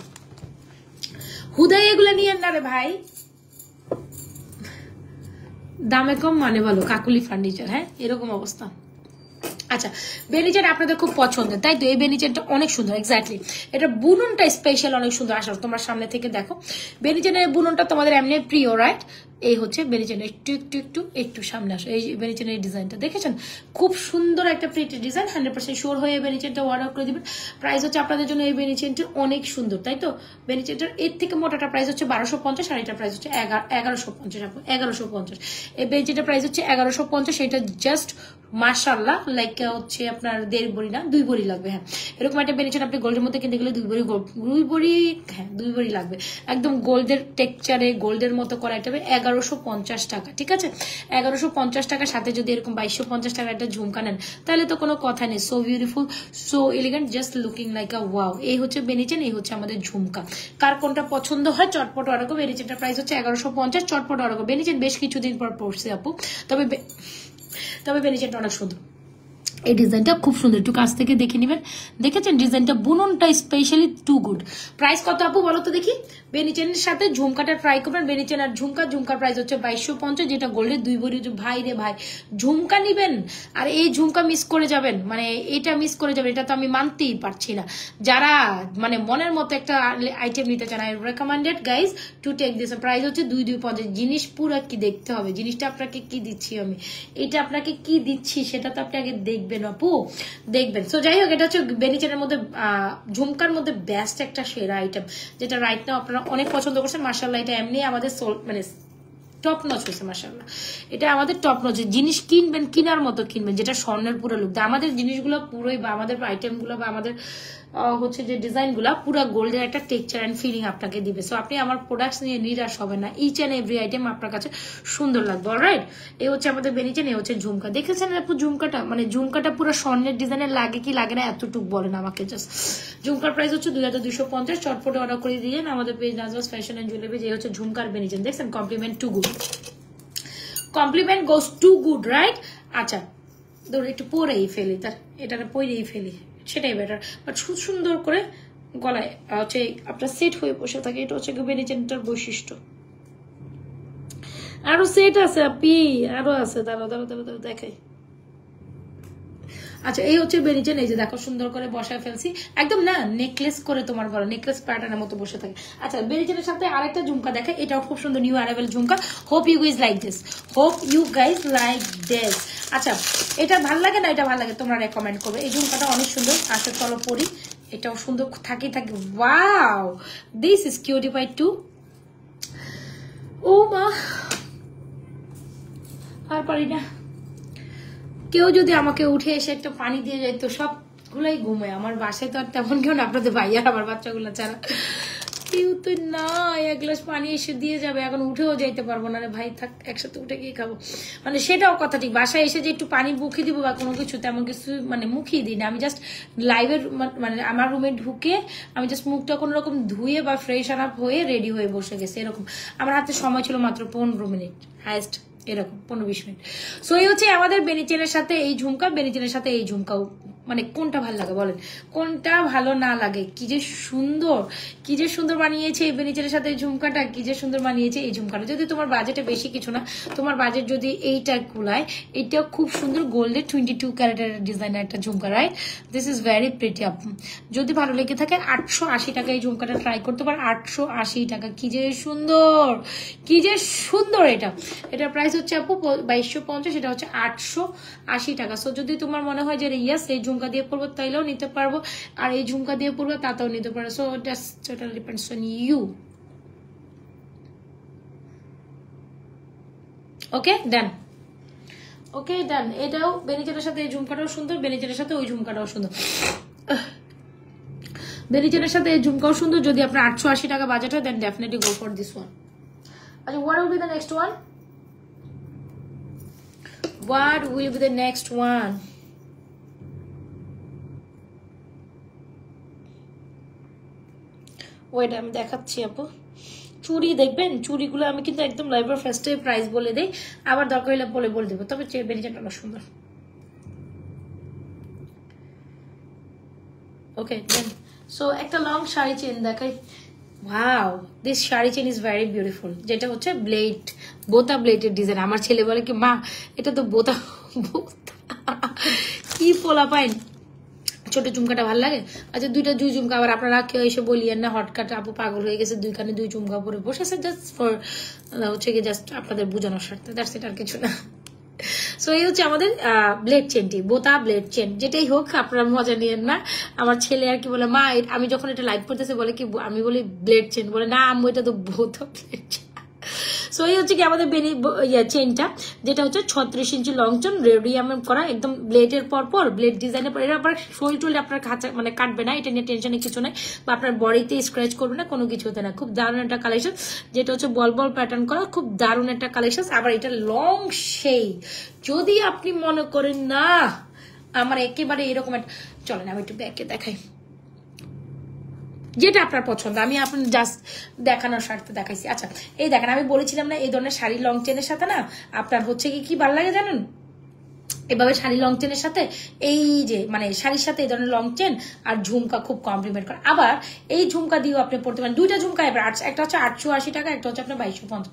হুদাই এগুলো নিয়েন না রে ভাই। দামে কম মানে ভালো, কাকুলি ফার্নিচার। হ্যাঁ, এরকম অবস্থা। আচ্ছা, বেনি চেন আপনাদের খুব পছন্দের, তাই তো? এই বেনি চেনটা অনেক সুন্দর, এক্স্যাক্টলি এটা বুননটা স্পেশাল, অনেক সুন্দর। আসো তোমরা সামনে থেকে দেখো, বেনি চেনের বুননটা তোমাদের এমনি প্রিয়, রাইট? এই হচ্ছে বেনি চেন। একটু একটু একটু একটু সামনে আসো, এই বেনি চেনের ডিজাইনটা দেখেছেন, খুব সুন্দর একটা প্রিটি ডিজাইন। 100% শিওর হয়ে এই বেনি চেনটা অর্ডার করে দিবেন। প্রাইস হচ্ছে আপনাদের জন্য এই বেনি চেনটা অনেক সুন্দর, তাই তো? বেনি চেনটার এর থেকে মোটাটা প্রাইস হচ্ছে 1250, আর এটার প্রাইস হচ্ছে 1150। 1150 এই বেনি চেনটার প্রাইস হচ্ছে 1150। এটা জাস্ট মাশাআল্লাহ, লাইক হচ্ছে আপনার 1.5 ভরি না 2 ভরি লাগবে। হ্যাঁ, এরকম একটা বেনি চেন আপনি গোল্ডের মধ্যে কিনতে গেলে 2 ভরি, হ্যাঁ 2 ভরি লাগবে। একদম গোল্ডের টেক্সচারে, গোল্ডের মতো করা এটা 1150 1150 টাকা, ঠিক আছে? 1150 টাকার সাথে যদি এরকম 2250 টাকার একটা ঝুমকা নেন তাহলে তো কোনো কথা নেই। So beautiful, so elegant, just looking like a wow. এই হচ্ছে বেনিচেন, এই হচ্ছে আমাদের ঝুমকা। কার কোনটা পছন্দ হয় চটপট অর্ডার করবে। বেনিচেনটার প্রাইস হচ্ছে 1150, চটপট অর্ডার করবে। বেনিচেন বেশ কিছুদিন পর পড়ছে আপু, তবে বেনিচেনটা অনেক সুন্দর। এই ডিজাইনটা খুব সুন্দর, একটু কাছ থেকে দেখে নেবেন। দেখেছেন ডিজাইনটা, বুননটা স্পেশালি টু গুড। প্রাইস কত আপু বলো তো দেখি? বেনিচেনের সাথে ঝুমকাটা ট্রাই করবেন। বেনিচেন আর ঝুমকার প্রাইস হচ্ছে 2250, যেটা গোল্ডের 2 ভরি। ভাই রে ভাই, ঝুমকা নিবেন আর এই ঝুমকা মিস করে যাবেন, মানে এটা মিস করে যাবেন, এটা তো আমি মানতেই পারছি না। যারা মানে মনের মতো একটা আইটেম নিতে চান, I recommended guys to take this. Price হচ্ছে 250। জিনিস পুরো কি দেখতে হবে, জিনিসটা আপনাকে কি দিচ্ছি আমি, এটা আপনাকে কি দিচ্ছি সেটা তো আপনি আগে দেখবেন আপু, দেখবেন। সো যাই হোক, এটা হচ্ছে বেনিচেনের মধ্যে ঝুমকার মধ্যে বেস্ট একটা সেরা আইটেম, যেটা রাইট নাও আপনারা অনেক পছন্দ করছেন। মাশাআল্লাহ, এটা এমনি আমাদের মানে টপ নচ হয়েছে মাশাআল্লাহ। এটা আমাদের টপ নচ জিনিস, কিনবেন কিনার মতো কিনবেন, যেটা স্বর্ণের পুরো লুক। আমাদের জিনিসগুলো পুরোই বা আমাদের আইটেমগুলো বা আমাদের হচ্ছে যে ডিজাইনগুলো পুরো গোল্ডের একটা টেক্সচার এন্ড ফিলিং আপনাকে দিবে। সো আপনি আমার প্রোডাক্টস নিয়ে নিরাশ হবেন না, ইচ এন্ড এভরি আইটেম আপনার কাছে সুন্দর লাগবে। অলরাইট, এই হচ্ছে আমাদের বেনিচেন, এই হচ্ছে ঝুমকা। দেখেছেন আপু ঝুমকাটা, মানে ঝুমকাটা পুরো স্বর্ণের ডিজাইনের লাগে কি লাগে না এতটুকু বলেন আমাকে জাস্ট। ঝুমকার প্রাইস হচ্ছে 2250, চটপটে অর্ডার করে দিয়ে আমাদের page Nazwaz fashion and jewellery. এই হচ্ছে ঝুমকার বেনিচেন। দেখছেন, compliment to good, compliment goes to good, right? আচ্ছা ধরো একটু পরেই ফেলি, তার এটা পরেই ফেলি, সেটাই বেটার। বাট সুন্দর করে গলায় হচ্ছে আপনার সেট হয়ে বসে থাকে, এটা হচ্ছে বেনিচেনটার বৈশিষ্ট্য। আরো সেট আছে আপি, আরো আছে, দাঁড়াও দেখাই। আচ্ছা, এই হচ্ছে বেনিচেন। এই যে দেখো সুন্দর করে বসায় ফেলছি, একদম না নেকলেস করে তোমার গলা, নেকলেস প্যাটার্নের মতো বসে থাকে। আচ্ছা, বেনিচেনের সাথে আরেকটা ঝুমকা দেখে, এটাও খুব সুন্দর, নিউ অ্যারাইভেল ঝুমকা। Hope you guys like this, hope you guys like this. আচ্ছা, এটা ভাল লাগে না এটা ভাল লাগে, তোমরা রেকমেন্ড করবে। এই ঝুমকাটা অনেক সুন্দর, আসলে চলো পরি, এটাও সুন্দর থাকে। Wow, this is cutified too. ও মা, আর পারি না। কেউ যদি আমাকে উঠে এসে একটা পানি দিয়ে যায় তো সবগুলাই ঘুমায়। আমার বাসায় তো আর তেমন কেউ না, আপনাদের ভাই আর আমার বাচ্চাগুলো ছাড়া কেউ তো না। এক গ্লাস পানি এসে দিয়ে যাবে, এখন উঠেও যাইতে পারবো না। রে ভাই থাক, একসাথে উঠে গিয়ে খাবো, মানে সেটাও কথা ঠিক। বাসায় এসে যে একটু পানি মুখিয়ে দিব বা কোনো কিছু, তেমন কিছু মানে মুখিয়ে দিই না। আমি জাস্ট লাইভের মানে আমার রুমে ঢুকে আমি জাস্ট মুখটা কোনো রকম ধুয়ে বা ফ্রেশ আপ হয়ে রেডি হয়ে বসে গেছে, এরকম। আমার হাতে সময় ছিল মাত্র 15 মিনিট হাইস্ট, এরকম 15-20 মিনিট। সো এই হচ্ছে আমাদের বেনিচেনের সাথে এই ঝুমকা, বেনিচেনের সাথে এই ঝুমকাও। মানে কোনটা ভালো লাগে বলেন, কোনটা ভালো না লাগে? কি যে সুন্দর, কি যে সুন্দর বানিয়েছে এই বেনিচেনের সাথে এই ঝুমকাটা, কি যে সুন্দর বানিয়েছে এই ঝুমকাটা। যদি তোমার বাজেটে বেশি কিছু না, তোমার বাজেট যদি এইটা কুলায়, এটা খুব সুন্দর গোল্ডের 22 ক্যারেটের ডিজাইনের একটা ঝুমকা, right? This is very pretty up. যদি ভালো লেগে থাকে 880 টাকা এই ঝুমকাটা ট্রাই করতে পারো। 880 টাকা, কি যে সুন্দর, কি যে সুন্দর। এটার প্রাইস হচ্ছে আপু 2250, এটা হচ্ছে 880 টাকা। সো যদি তোমার মনে হয় যে ইয়াস এই ঝুমকা দিয়ে পরবো, তাইলেও নিতে পারবো, আর এই ঝুমকা দিয়ে পরবো তাতেও নিতে পারো। So that's totally depends on you. Okay done, okay done. এটাও বেনিচেনের সাথে এই ঝুমকাটাও সুন্দর, বেনিচেনের সাথে ওই ঝুমকাটাও সুন্দর। বেনিচেনের সাথে এই ঝুমকাও সুন্দর। যদি আপনার 880 টাকা বাজেট হয়, then definitely go for this one. আচ্ছা, what will be the next one? What will be the next one? Wait, আমি দেখাচ্ছি আপু। চুড়ি দেখবেন, চুড়িগুলো আমি কিন্তু একদম লাইভের ফার্স্টে প্রাইস বলে দেই, আবার দরকার হলে বলে দেবো। তবে বেনিচেনটা অনেক সুন্দর। ওকে দেন, সো একটা লং শাড়ি চেন দেখাই। Wow, this sari chain is very beautiful, যেটা হচ্ছে ব্লেড, বোতা ব্লেডের ডিজাইন। আমার ছেলে বলে কি মা এটা তো বোতা, কি পোলা পাইন, ছোট ঝুমকাটা ভালো লাগে। আচ্ছা, দুইটা দুই ঝুমকা, আবার আপনারা কেউ এসে বলিয়েন না হটকাট আপু পাগল হয়ে গেছে, দুইখানে দুই ঝুমকা পরে বসেছে, জাস্ট ফর হচ্ছে কি জাস্ট আপনাদের বোঝানোর স্বার্থে, দ্যাটস ইট, আর কিছু না। সো এই হচ্ছে আমাদের ব্লেড চেনটি, বোতা ব্লেড চেন। যেটাই হোক আপনারা মজা নিয়েন না। আমার ছেলে আর কি বলে মা, আমি যখন এটা লাইভ করতেছে বলে কি, আমি বলি ব্লেড চেন, বলে না আম্মু এটা তো বোতা ব্লেড চেন। সো এই হচ্ছে কি আমাদের চেনটা, যেটা হচ্ছে 36 ইঞ্চি লং চেন, রেডিয়াম করা, একদম ব্লেডের পর ব্লেড ডিজাইনের পর। এটা আবার শরীর টুল আপনার মানে কাটবে না, এটা নিয়ে টেনশনে কিছু নাই, বা আপনার বডিতে স্ক্র্যাচ করবে না, কোনো কিছু হতে না। খুব দারুণ একটা কালেকশন, যেটা হচ্ছে বল বল প্যাটার্ন করা, খুব দারুণ একটা কালেকশন। আবার এটা লং সেই, যদি আপনি মনে করেন না আমার একেবারে এরকম একটা, চলেন আমি একটু ব্যাকে দেখাই, যেটা আপনার পছন্দ, আমি আপনার জাস্ট দেখানোর স্বার্থে দেখাইছি। আচ্ছা এই দেখেন, আমি বলেছিলাম না এই ধরনের শাড়ি লং চেনের সাথে না আপনার হচ্ছে কি ভালো লাগে জানেন, এভাবে শাড়ি লং চেনের সাথে এই যে মানে শাড়ির সাথে এই ধরনের লং চেন আর ঝুমকা খুব কমপ্লিমেন্ট করে। আবার এই ঝুমকা দিয়েও আপনি পড়তে পারেন, দুইটা ঝুমকা এবার একটা হচ্ছে 880 টাকা, একটা হচ্ছে আপনার 2250,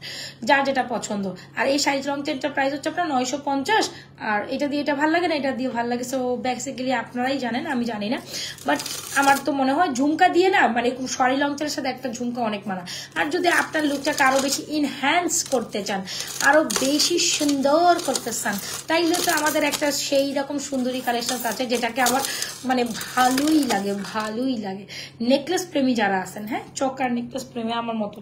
যার যেটা পছন্দ। আর এই শাড়ি লং চেনটার প্রাইস হচ্ছে আপনার 950, আর এটা দিয়ে এটা ভালো লাগে না, এটা দিয়ে ভালো লাগে। সো বেসিক্যালি আপনারাই জানেন, আমি জানি না, বাট আমার তো মনে হয় ঝুমকা দিয়ে না মানে শাড়ি লং চেনের সাথে একটা ঝুমকা অনেক মানা। আর যদি আপনার লুকটাকে আরো বেশি ইনহ্যান্স করতে চান, আরো বেশি সুন্দর করতে চান, তাইলে তো আমাদের একটা সেই রকম সুন্দরী কালেকশন আছে যেটাকে আমার মানে ভালোই লাগে। নেকলেস প্রেমী যারা আছেন, হ্যাঁ চকার নেকলেস প্রেমী আমার মতো,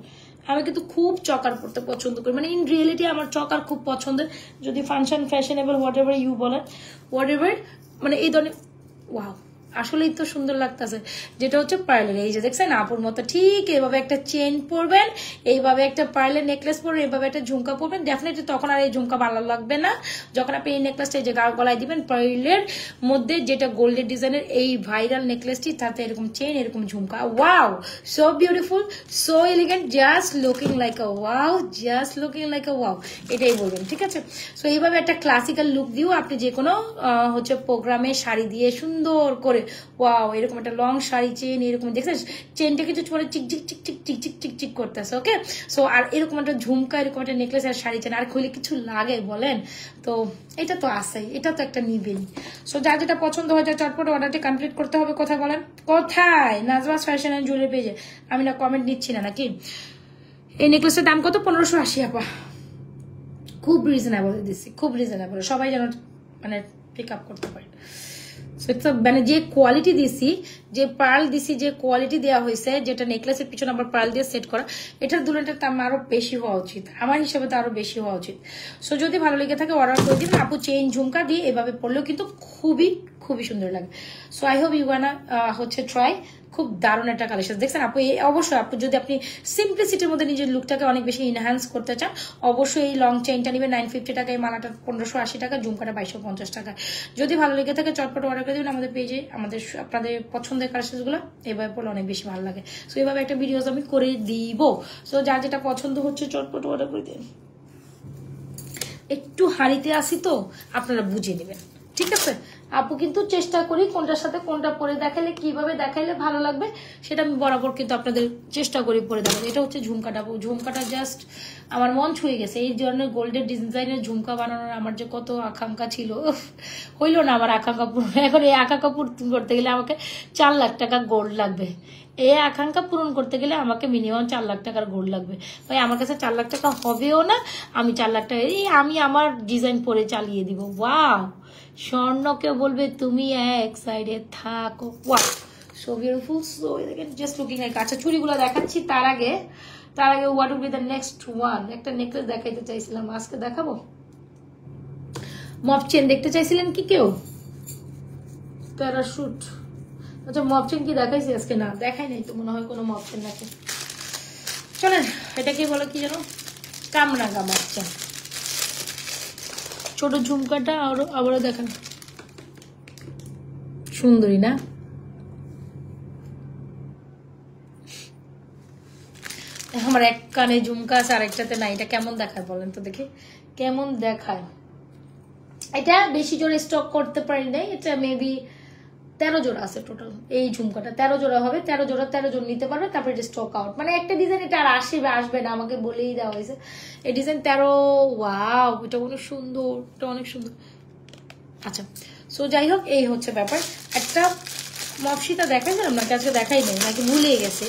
আমি কিন্তু খুব চকার পড়তে পছন্দ করি, মানে ইন রিয়েলিটি আমার চকার খুব পছন্দের। যদি function fashionable whatever you বলেন, হোয়াট এভার, মানে এই ধরনের ওয়াও আসলেই তো সুন্দর লাগতেছে। যেটা হচ্ছে পার্লের, এই যে দেখছেন আপুর মতো ঠিক এইভাবে একটা চেন পরবেন, এইভাবে একটা পার্লের নেকলেস পরবেন, এইভাবে একটা ঝুমকা পরবেন, ডেফিনেটলি তখন আর এই ঝুমকা ভালো লাগবে না। যখন আপনি এই নেকলেসটা এই যে গলায় দিবেন পার্লের মধ্যে, যেটা গোল্ডের ডিজাইনের এই ভাইরাল নেকলেসটি, তাতে এরকম চেন এরকম ঝুমকা, wow so beautiful, so elegant, just looking like a wow, just looking like a wow, এটাই বলবেন, ঠিক আছে। সো এইভাবে একটা ক্লাসিক্যাল লুক দিয়েও আপনি যে কোনো হচ্ছে প্রোগ্রামে শাড়ি দিয়ে সুন্দর করে, ওয়াও এরকম একটা লং শাড়ি চেন এরকম দেখছেন, চেনটা কিছু পরে চিক চিক চিক চিক চিক চিক চিক চিক করতেছে, ওকে। সো আর এরকম একটা ঝুমকা, এরকম একটা নেকলেস আর শাড়ি চেন, আর খুলে কিছু লাগে বলেন, তো এটা তো আসেই, এটা তো একটা নিবেনি। সো যার যেটা পছন্দ হয় চটপট অর্ডারটি কমপ্লিট করতে হবে। কোথায় বলেন, কোথায়? নাজমাস ফ্যাশন এন্ড জুয়েলারি পেজে। আমি না কমেন্ট নিচ্ছি না নাকি। এই নেকলেসের দাম কত? 1580 আপা, খুব রিজনেবল দিচ্ছি, খুব রিজনেবল, সবাই যেন মানে পিক আপ করতে পারে। মানে যে কোয়ালিটি দিছি, যে পার্ল দিছি, যে কোয়ালিটি দেওয়া হয়েছে, যেটা নেকলেসের পিছনে আবার পার্ল দিয়ে সেট করা, এটার দুলনটার দাম আরো বেশি হওয়া উচিত, আমার হিসেবে তো আরো বেশি হওয়া উচিত। সো যদি ভালো লেগে থাকে অর্ডার করে দিন। আপু চেইন ঝুমকা দিয়ে এভাবে পড়লেও কিন্তু খুবই খুবই সুন্দর লাগে। সো আই হোপ ইউ গানা হচ্ছে ট্রাই, খুব দারুণ একটা কালেকশন দেখছেন আপু। অবশ্যই আপু যদি আপনি সিম্পলিসিটির মধ্যে নিজের লুকটাকে অনেক বেশি ইনহ্যান্স করতে চান, অবশ্যই এই লং চেইনটা নিবেন 950 টাকা, এই মালাটা 1580 টাকা, ঝুমকাটা 2250 টাকা। যদি ভালো লেগে থাকে চটপট অর্ডার করে দিবেন আমাদের পেজে। আমাদের আপনাদের পছন্দের কালেকশনগুলো এভাবে পড়লে অনেক বেশি ভালো লাগে। সো এইভাবে একটা ভিডিওস আমি করে দিব। সো যার যেটা পছন্দ হচ্ছে চটপট অর্ডার করে দিন। একটু হারিতে আসি তো আপনারা বুঝে নেবেন, ঠিক আছে। আপু কিন্তু চেষ্টা করি কোনটার সাথে কোনটা পরে দেখাইলে কিভাবে দেখাইলে ভালো লাগবে সেটা আমি বরাবর কিন্তু আপনাদের চেষ্টা করি পরে দেখাবো। এটা হচ্ছে ঝুমকাটা, ঝুমকাটা জাস্ট আমার মন ছুঁয়ে গেছে। এই ধরনের গোল্ডের ডিজাইনের ঝুমকা বানানোর আমার যে কত আকাঙ্ক্ষা ছিল, হইলো না আমার আকাঙ্ক্ষা পূরণ। এখন এই আকাঙ্ক্ষা পূরণ করতে গেলে আমাকে 4 লাখ টাকা গোল্ড লাগবে। এই আকাঙ্ক্ষা পূরণ করতে গেলে আমাকে মিনিমাম 4 লাখ টাকার গোল্ড লাগবে। ভাই আমার কাছে 4 লাখ টাকা হবেও না, আমি 4 লাখ টাকা আমি আমার ডিজাইন পরে চালিয়ে দিব। ওয়াও, স্বর্ণকে বলবে তুমি এক সাইডে থাকো। Wow so beautiful, so just looking like. আচ্ছা চুড়িগুলো দেখাচ্ছি, তার আগে what will be the next one. একটা নেকলেস দেখাইতে চাইছিলাম, আজকে দেখাবো। মপ চেন দেখতে চাইছিলেন কি কেউ? প্যারাশুট, আচ্ছা মপ চেন কি দেখাইছি আজকে? না দেখাই নাই তো, মনে হয় কোনো মপ চেন দেখে। চলেন এটাকে বলো কি যেন, কামরাঙা মপ চেন। ছোট ঝুমকাটা আবারও দেখেন, সুন্দরী না? আমার এক কানে ঝুমকা আছে আরেকটাতে না, এটা কেমন দেখায় বলেন তো দেখি, কেমন দেখায়? এটা বেশি জোরে স্টক করতে পারি নাই, এটা মেবি 13 জোড়া আছে টোটাল। এই ঝুমকাটা 13 জোড়া হবে, 13 জোড়া 13 জন নিতে পারবে, তারপরে এটা স্টক আউট। মানে একটা ডিজাইন এটা আর আসবে না, আমাকে বলেই দেওয়া হয়েছে এই ডিজাইন 13। ওয়াও এটা অনেক সুন্দর, এটা অনেক সুন্দর। আচ্ছা সো যাই হোক, এই হচ্ছে ব্যাপার। একটা মপসিটা দেখাইছিলাম নাকি আজকে, দেখাই নেই নাকি ভুলে গেছে,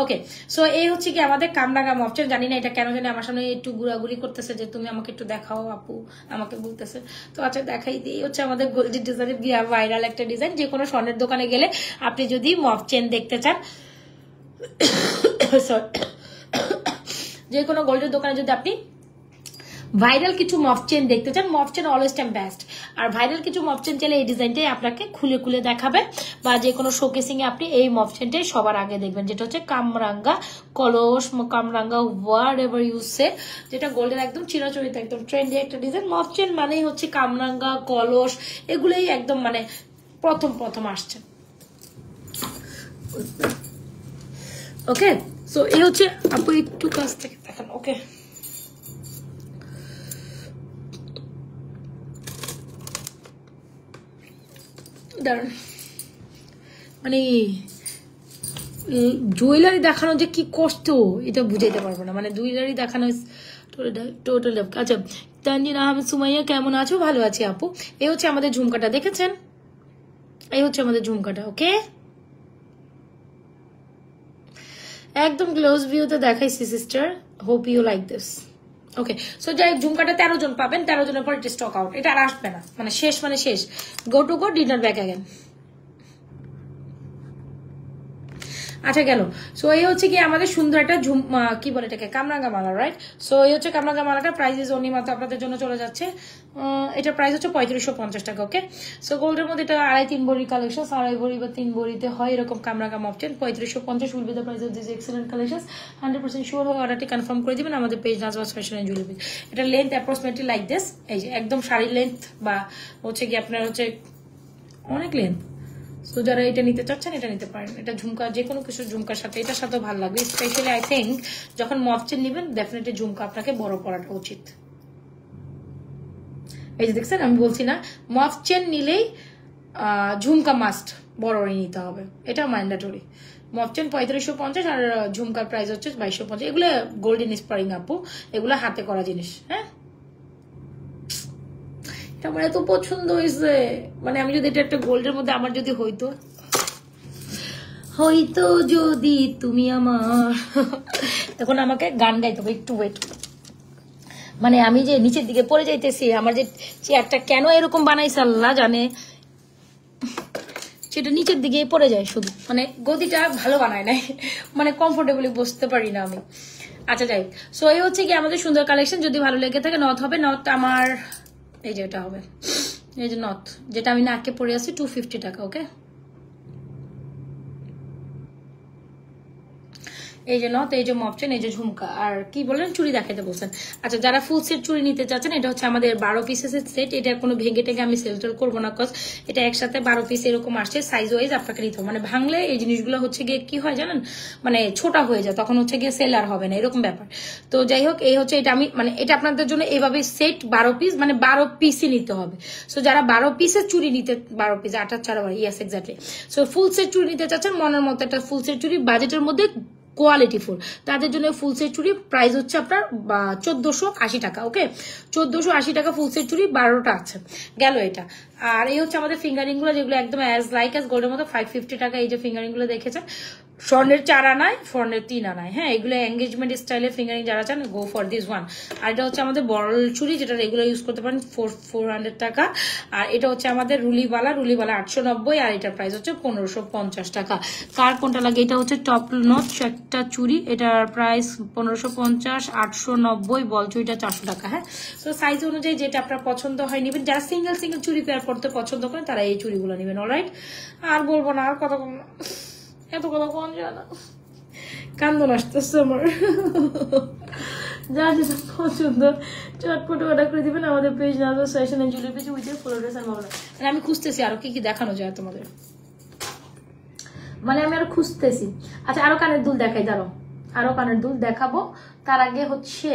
ওকে। সো এই হচ্ছে কি আমাদের কামরাঙা মপচেন। জানি না এটা কেন জানি আমার সামনে একটু ঘুরাঘুরি করতেছে যে তুমি আমাকে একটু দেখাও আপু, আমাকে বলতেছে। তো আচ্ছা দেখাই দিই, হচ্ছে আমাদের গোল্ডের ডিজাইনের ভাইরাল একটা ডিজাইন। যে কোনো স্বর্ণের দোকানে গেলে আপনি যদি মপচেন দেখতে চান, সরি যে কোনো গোল্ডের দোকানে যদি আপনি ভাইরাল কিছু মফ চেন দেখতে চান, মফ চেন অলওয়েজ টাইম বেস্ট। আর ভাইরাল কিছু মফ চেন চাইলে এই ডিজাইনটাই আপনাকে খুলে খুলে দেখাবে, বা যে কোনো শোকেসিং এ আপনি এই মফ চেনটাই সবার আগে দেখবেন, যেটা হচ্ছে কামরাঙ্গা কলস, কামরাঙ্গা হোয়াট এভার ইউ সে, যেটা গোল্ডের একদম চিরাচরিত একদম ট্রেন্ডি একটা ডিজাইন। মফ চেন মানেই হচ্ছে কামরাঙ্গা কলস, এগুলোই একদম মানে প্রথম প্রথম আসছে। ওকে, সো এই হচ্ছে আপু একটু কাছ থেকে দেখেন। ওকে, মানে জুয়েলারি দেখানো যে কি কষ্ট এটা বুঝাইতে পারবো না, মানে জুয়েলারি দেখানো টোটাল। আচ্ছা, তানজিন আহমেদ সুমাইয়া কেমন আছো? ভালো আছি আপু। এই হচ্ছে আমাদের ঝুমকাটা, দেখেছেন? এই হচ্ছে আমাদের ঝুমকাটা। ওকে, একদম ক্লোজ ভিউতে দেখাইছি sister, hope you like this. Okay, so যাই ঝুমকাটা 13 জন পাবেন, 13 জনের পর এটা স্টক আউট, এটা আর আসবে না, মানে শেষ, মানে শেষ। Go to go, dinner back again. আচ্ছা গেল। সো এই হচ্ছে কি আমাদের সুন্দর একটা কি বলে এটাকে, কামরাঙ্গা মালা, রাইট? সো এই হচ্ছে কামরাঙ্গা মালাটা, প্রাইস ইজ অনলি মাত্র আপনাদের জন্য চলে যাচ্ছে, এটার প্রাইস হচ্ছে 3550 টাকা। ওকে, সো গোল্ডের মধ্যে এটা 2.5-3 ভরি কালেকশন, 2.5 ভরি বা 3 ভরিতে হয় এরকম কামরাঙ্গা মফটেন, 3550 will be the price of this excellent collection. 100% sure হয়ে অর্ডারটি কনফার্ম করে দিবেন আমাদের page Nazwaz fashion and jewellery. এটা লেন্থ অ্যাপ্রক্সিমেটলি লাইক দিস, এই যে একদম শাড়ির লেন্থ, বা হচ্ছে কি আপনার হচ্ছে অনেক লেন্থ। তো যারা এটা নিতে চাচ্ছেন এটা নিতে পারেন, এটা ঝুমকা যে কোনো কিছু ঝুমকার সাথে এটার সাথেও ভালো লাগবে। স্পেশালি আই থিঙ্ক যখন মফ চেন নেবেন ডেফিনেটলি ঝুমকা আপনাকে বড় পড়াটা উচিত। এই যে দেখছেন, আমি বলছি না মফ চেন নিলেই ঝুমকা মাস্ট বড়ই নিতে হবে, এটা ম্যান্ডেটরি। মফ চেন 3550 আর ঝুমকার প্রাইস হচ্ছে 2250। এগুলো গোল্ডেন স্পারিং আপু, এগুলো হাতে করা জিনিস। হ্যাঁ, আমার এত পছন্দ হয়েছে, মানে আমি যদি এটা একটা গোল্ডের মধ্যে আমার যদি হইতো যদি তুমি আমার, তখন আমাকে গান গাইতে হবে। একটু ওয়েট, মানে আমি যে নিচের দিকে পড়ে যাইতেছি, আমার যে চেয়ারটা কেন এরকম বানাইছে আল্লাহ জানে, সেটা নিচের দিকে পড়ে যায় শুধু, মানে গদিটা ভালো বানায় নাই, মানে কমফোর্টেবলি বসতে পারি না আমি। আচ্ছা যাই, সো এই হচ্ছে কি আমাদের সুন্দর কালেকশন। যদি ভালো লেগে থাকে নথ হবে, নথ আমার এই যে এটা হবে, এই যে নথ যেটা আমি নাকে পরে আছি 250 টাকা। ওকে, এই যে নথ, এই যে মপচেন, এই যে ঝুমকা, আর কি বলেন চুড়ি দেখাতে বলছেন। আচ্ছা, যারা ফুল সেট চুড়ি নিতে চাচ্ছেন, এটা হচ্ছে আমাদের 12 পিসের সেট। এটা কোনো ভেঙে টেগে আমি সেল টেল করবো না, কজ এটা একসাথে 12 পিস এরকম আসছে, সাইজ ওয়াইজ আপনাকে নিতে হবে। মানে ভাঙলে এই জিনিসগুলো হচ্ছে গিয়ে কি হয় জানেন, মানে ছোটা হয়ে যায়, তখন হচ্ছে গিয়ে সেল আর হবে না, এরকম ব্যাপার। তো যাই হোক, এই হচ্ছে এটা আমি মানে এটা আপনাদের জন্য এইভাবে সেট 12 পিস, মানে 12 পিসই নিতে হবে। সো যারা 12 পিসের চুড়ি নিতে, 12 পিস 8 ইয়াস এক্স্যাক্টলি। সো ফুল সেট চুড়ি নিতে চাচ্ছেন, মনের মতো একটা ফুল সেট চুড়ি বাজেটের মধ্যে কোয়ালিটি ফুল, তাদের জন্য ফুল সেট চুড়ি প্রাইস হচ্ছে আপনার 1480 টাকা। ওকে, 1480 টাকা ফুল সেট চুড়ি 12টা আছে গেল এটা। আর এই হচ্ছে আমাদের ফিঙ্গারিং গুলো, যেগুলো একদম অ্যাজ লাইক অ্যাজ গোল্ডের মতো 550 টাকা। এই যে ফিঙ্গারিং গুলো দেখেছেন, স্বর্ণের 4 আনায়, স্বর্ণের 3 আনায়। হ্যাঁ, এগুলো এঙ্গেজমেন্ট স্টাইলের ফিঙ্গারিং যারা চান, গো ফর দিস ওয়ান। আর এটা হচ্ছে আমাদের বড় চুড়ি, যেটা রেগুলার ইউজ করতে পারেন, 400 টাকা। আর এটা হচ্ছে আমাদের রুলিবালা 890, আর এটার প্রাইস হচ্ছে 1550 টাকা। কার কোনটা লাগে? এটা হচ্ছে টপ নথ একটা চুড়ি, এটার প্রাইস 1550, 890, বল চুড়িটা 400 টাকা। হ্যাঁ, তো সাইজ অনুযায়ী যেটা আপনার পছন্দ হয় নিবেন। যারা সিঙ্গেল সিঙ্গেল চুড়ি পেয়ার করতে পছন্দ করেন, তারা এই চুড়িগুলো নেবেন। অলরাইট, আর বলবো না, আর কথা বলবো না, এত কথা কোন যায় না, কান্দন আসতেছে আমার। যা যেটা পছন্দ চটপট অর্ডার করে দিবেন আমাদের page Nazwaz fashion and jewellery পেজে, উইথ ফলো ড্রেস আর মামলা। মানে আমি খুঁজতেছি আরো কি কি দেখানো যায় তোমাদের, মানে আমি আরো খুঁজতেছি। আচ্ছা, আরো কানের দুল দেখাই, দাঁড়াও, আরো কানের দুল দেখাবো। তার আগে হচ্ছে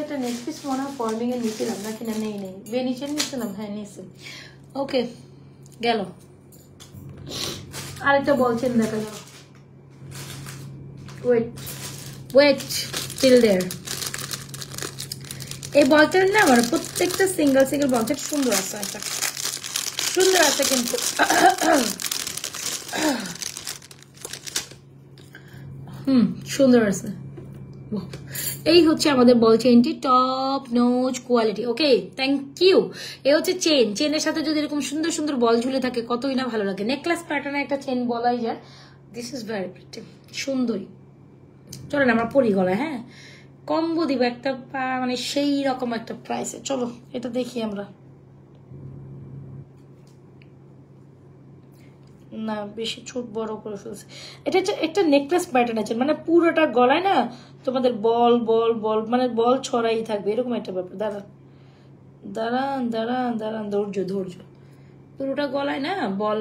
একটা নেক পিস মনে হয় ফর্মিং এর নিয়েছিলাম নাকি, না নেই বেনিচের নিয়েছিলাম, হ্যাঁ নিয়েছি। ওকে, গেল। আরেকটা বলছেন দেখা গেল, ওয়েট টিল দেয়ার। এই বলটার না আমার প্রত্যেকটা সিঙ্গেল বলটা সুন্দর আছে, একটা সুন্দর আছে কিন্তু সুন্দর আছে। এই হচ্ছে আমাদের বল চেইনটি, top nose quality. Okay, thank you. এই হচ্ছে চেনের সাথে যদি এরকম সুন্দর সুন্দর বল ঝুলে থাকে কতই না ভালো লাগে। নেকলেস প্যাটার্নে একটা চেন বলাই যায়। দিস ইজ ভেরি প্রিটি, সুন্দরী। চলেন আমরা পরি গলায়, হ্যাঁ কম্বো দিব একটা মানে সেই রকম একটা প্রাইসে। চলো এটা দেখি আমরা। না বেশি ছোট বড় করে ফেলছে। এটা হচ্ছে একটা নেকলেস প্যাটার্ন আছে, মানে পুরোটা গলায় না তোমাদের বল বল বল মানে বল ছড়াই থাকবে এরকম একটা ব্যাপার। দাঁড়ান দাঁড়ান দাঁড়ান দাঁড়ান, ধৈর্য ধৈর্য। পুরোটা গলায় না বল,